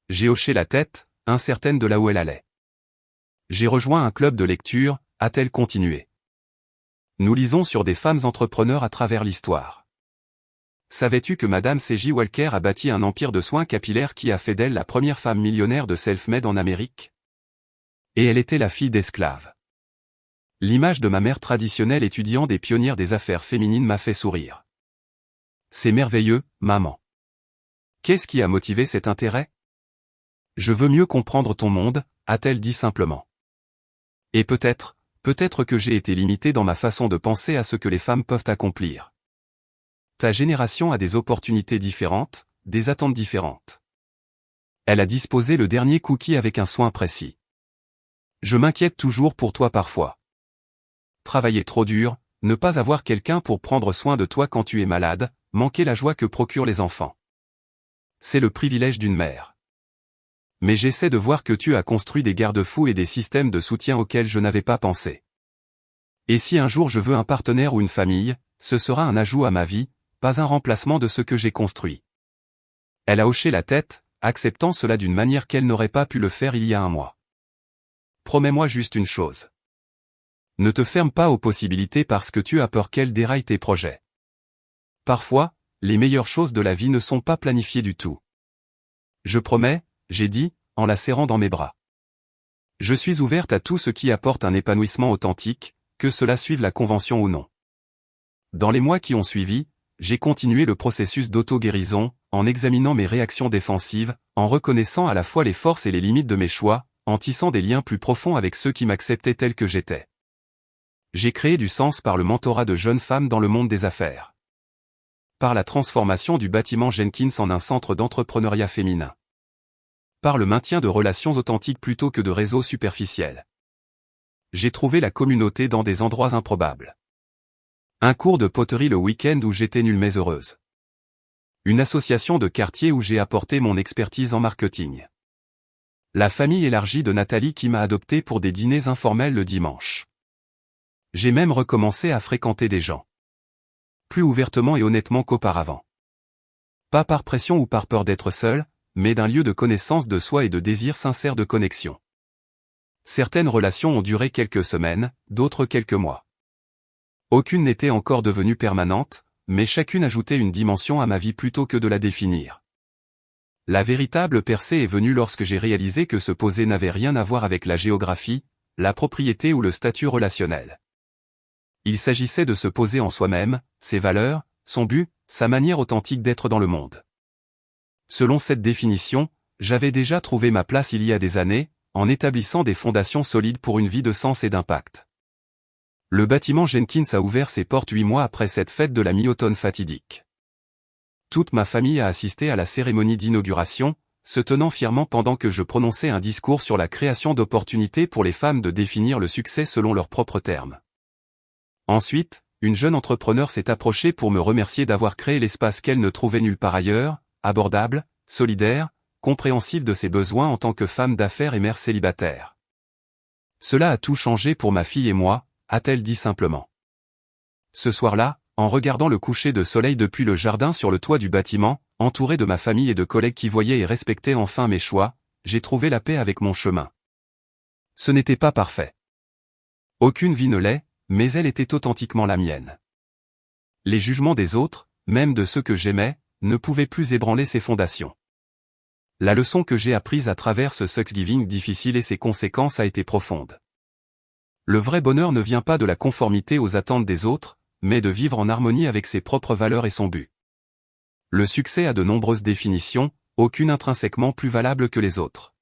J'ai hoché la tête, incertaine de là où elle allait. J'ai rejoint un club de lecture, a-t-elle continué. Nous lisons sur des femmes entrepreneurs à travers l'histoire. Savais-tu que Madame C.J. Walker a bâti un empire de soins capillaires qui a fait d'elle la première femme millionnaire de self-made en Amérique? Et elle était la fille d'esclaves. L'image de ma mère traditionnelle étudiant des pionnières des affaires féminines m'a fait sourire. C'est merveilleux, maman. Qu'est-ce qui a motivé cet intérêt? Je veux mieux comprendre ton monde, a-t-elle dit simplement. Et peut-être que j'ai été limitée dans ma façon de penser à ce que les femmes peuvent accomplir. Ta génération a des opportunités différentes, des attentes différentes. Elle a disposé le dernier cookie avec un soin précis. Je m'inquiète toujours pour toi parfois. Travailler trop dur, ne pas avoir quelqu'un pour prendre soin de toi quand tu es malade, manquer la joie que procurent les enfants. C'est le privilège d'une mère. Mais j'essaie de voir que tu as construit des garde-fous et des systèmes de soutien auxquels je n'avais pas pensé. Et si un jour je veux un partenaire ou une famille, ce sera un ajout à ma vie, pas un remplacement de ce que j'ai construit. Elle a hoché la tête, acceptant cela d'une manière qu'elle n'aurait pas pu le faire il y a un mois. Promets-moi juste une chose. Ne te ferme pas aux possibilités parce que tu as peur qu'elles déraillent tes projets. Parfois, les meilleures choses de la vie ne sont pas planifiées du tout. Je promets, j'ai dit, en la serrant dans mes bras. Je suis ouverte à tout ce qui apporte un épanouissement authentique, que cela suive la convention ou non. Dans les mois qui ont suivi, j'ai continué le processus d'auto-guérison, en examinant mes réactions défensives, en reconnaissant à la fois les forces et les limites de mes choix, en tissant des liens plus profonds avec ceux qui m'acceptaient tel que j'étais. J'ai créé du sens par le mentorat de jeunes femmes dans le monde des affaires. Par la transformation du bâtiment Jenkins en un centre d'entrepreneuriat féminin. Par le maintien de relations authentiques plutôt que de réseaux superficiels. j'ai trouvé la communauté dans des endroits improbables. Un cours de poterie le week-end où j'étais nulle mais heureuse. Une association de quartier où j'ai apporté mon expertise en marketing. La famille élargie de Nathalie qui m'a adopté pour des dîners informels le dimanche. J'ai même recommencé à fréquenter des gens. Plus ouvertement et honnêtement qu'auparavant. Pas par pression ou par peur d'être seul, mais d'un lieu de connaissance de soi et de désir sincère de connexion. Certaines relations ont duré quelques semaines, d'autres quelques mois. Aucune n'était encore devenue permanente, mais chacune ajoutait une dimension à ma vie plutôt que de la définir. La véritable percée est venue lorsque j'ai réalisé que se poser n'avait rien à voir avec la géographie, la propriété ou le statut relationnel. Il s'agissait de se poser en soi-même, ses valeurs, son but, sa manière authentique d'être dans le monde. Selon cette définition, j'avais déjà trouvé ma place il y a des années, en établissant des fondations solides pour une vie de sens et d'impact. Le bâtiment Jenkins a ouvert ses portes 8 mois après cette fête de la mi-automne fatidique. Toute ma famille a assisté à la cérémonie d'inauguration, se tenant fièrement pendant que je prononçais un discours sur la création d'opportunités pour les femmes de définir le succès selon leurs propres termes. Ensuite, une jeune entrepreneur s'est approchée pour me remercier d'avoir créé l'espace qu'elle ne trouvait nulle part ailleurs, abordable, solidaire, compréhensif de ses besoins en tant que femme d'affaires et mère célibataire. Cela a tout changé pour ma fille et moi, a-t-elle dit simplement. Ce soir-là, en regardant le coucher de soleil depuis le jardin sur le toit du bâtiment, entouré de ma famille et de collègues qui voyaient et respectaient enfin mes choix, j'ai trouvé la paix avec mon chemin. Ce n'était pas parfait. Aucune vie ne l'est, mais elle était authentiquement la mienne. Les jugements des autres, même de ceux que j'aimais, ne pouvaient plus ébranler ces fondations. La leçon que j'ai apprise à travers ce Thanksgiving difficile et ses conséquences a été profonde. Le vrai bonheur ne vient pas de la conformité aux attentes des autres, mais de vivre en harmonie avec ses propres valeurs et son but. Le succès a de nombreuses définitions, aucune intrinsèquement plus valable que les autres.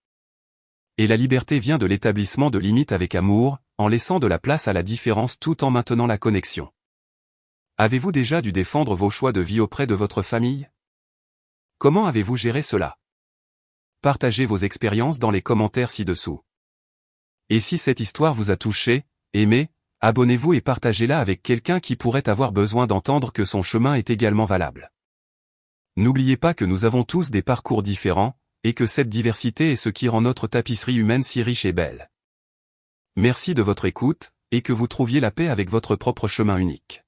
Et la liberté vient de l'établissement de limites avec amour, en laissant de la place à la différence tout en maintenant la connexion. Avez-vous déjà dû défendre vos choix de vie auprès de votre famille? Comment avez-vous géré cela? Partagez vos expériences dans les commentaires ci-dessous. Et si cette histoire vous a touché, aimé, abonnez-vous et partagez-la avec quelqu'un qui pourrait avoir besoin d'entendre que son chemin est également valable. N'oubliez pas que nous avons tous des parcours différents, et que cette diversité est ce qui rend notre tapisserie humaine si riche et belle. Merci de votre écoute, et que vous trouviez la paix avec votre propre chemin unique.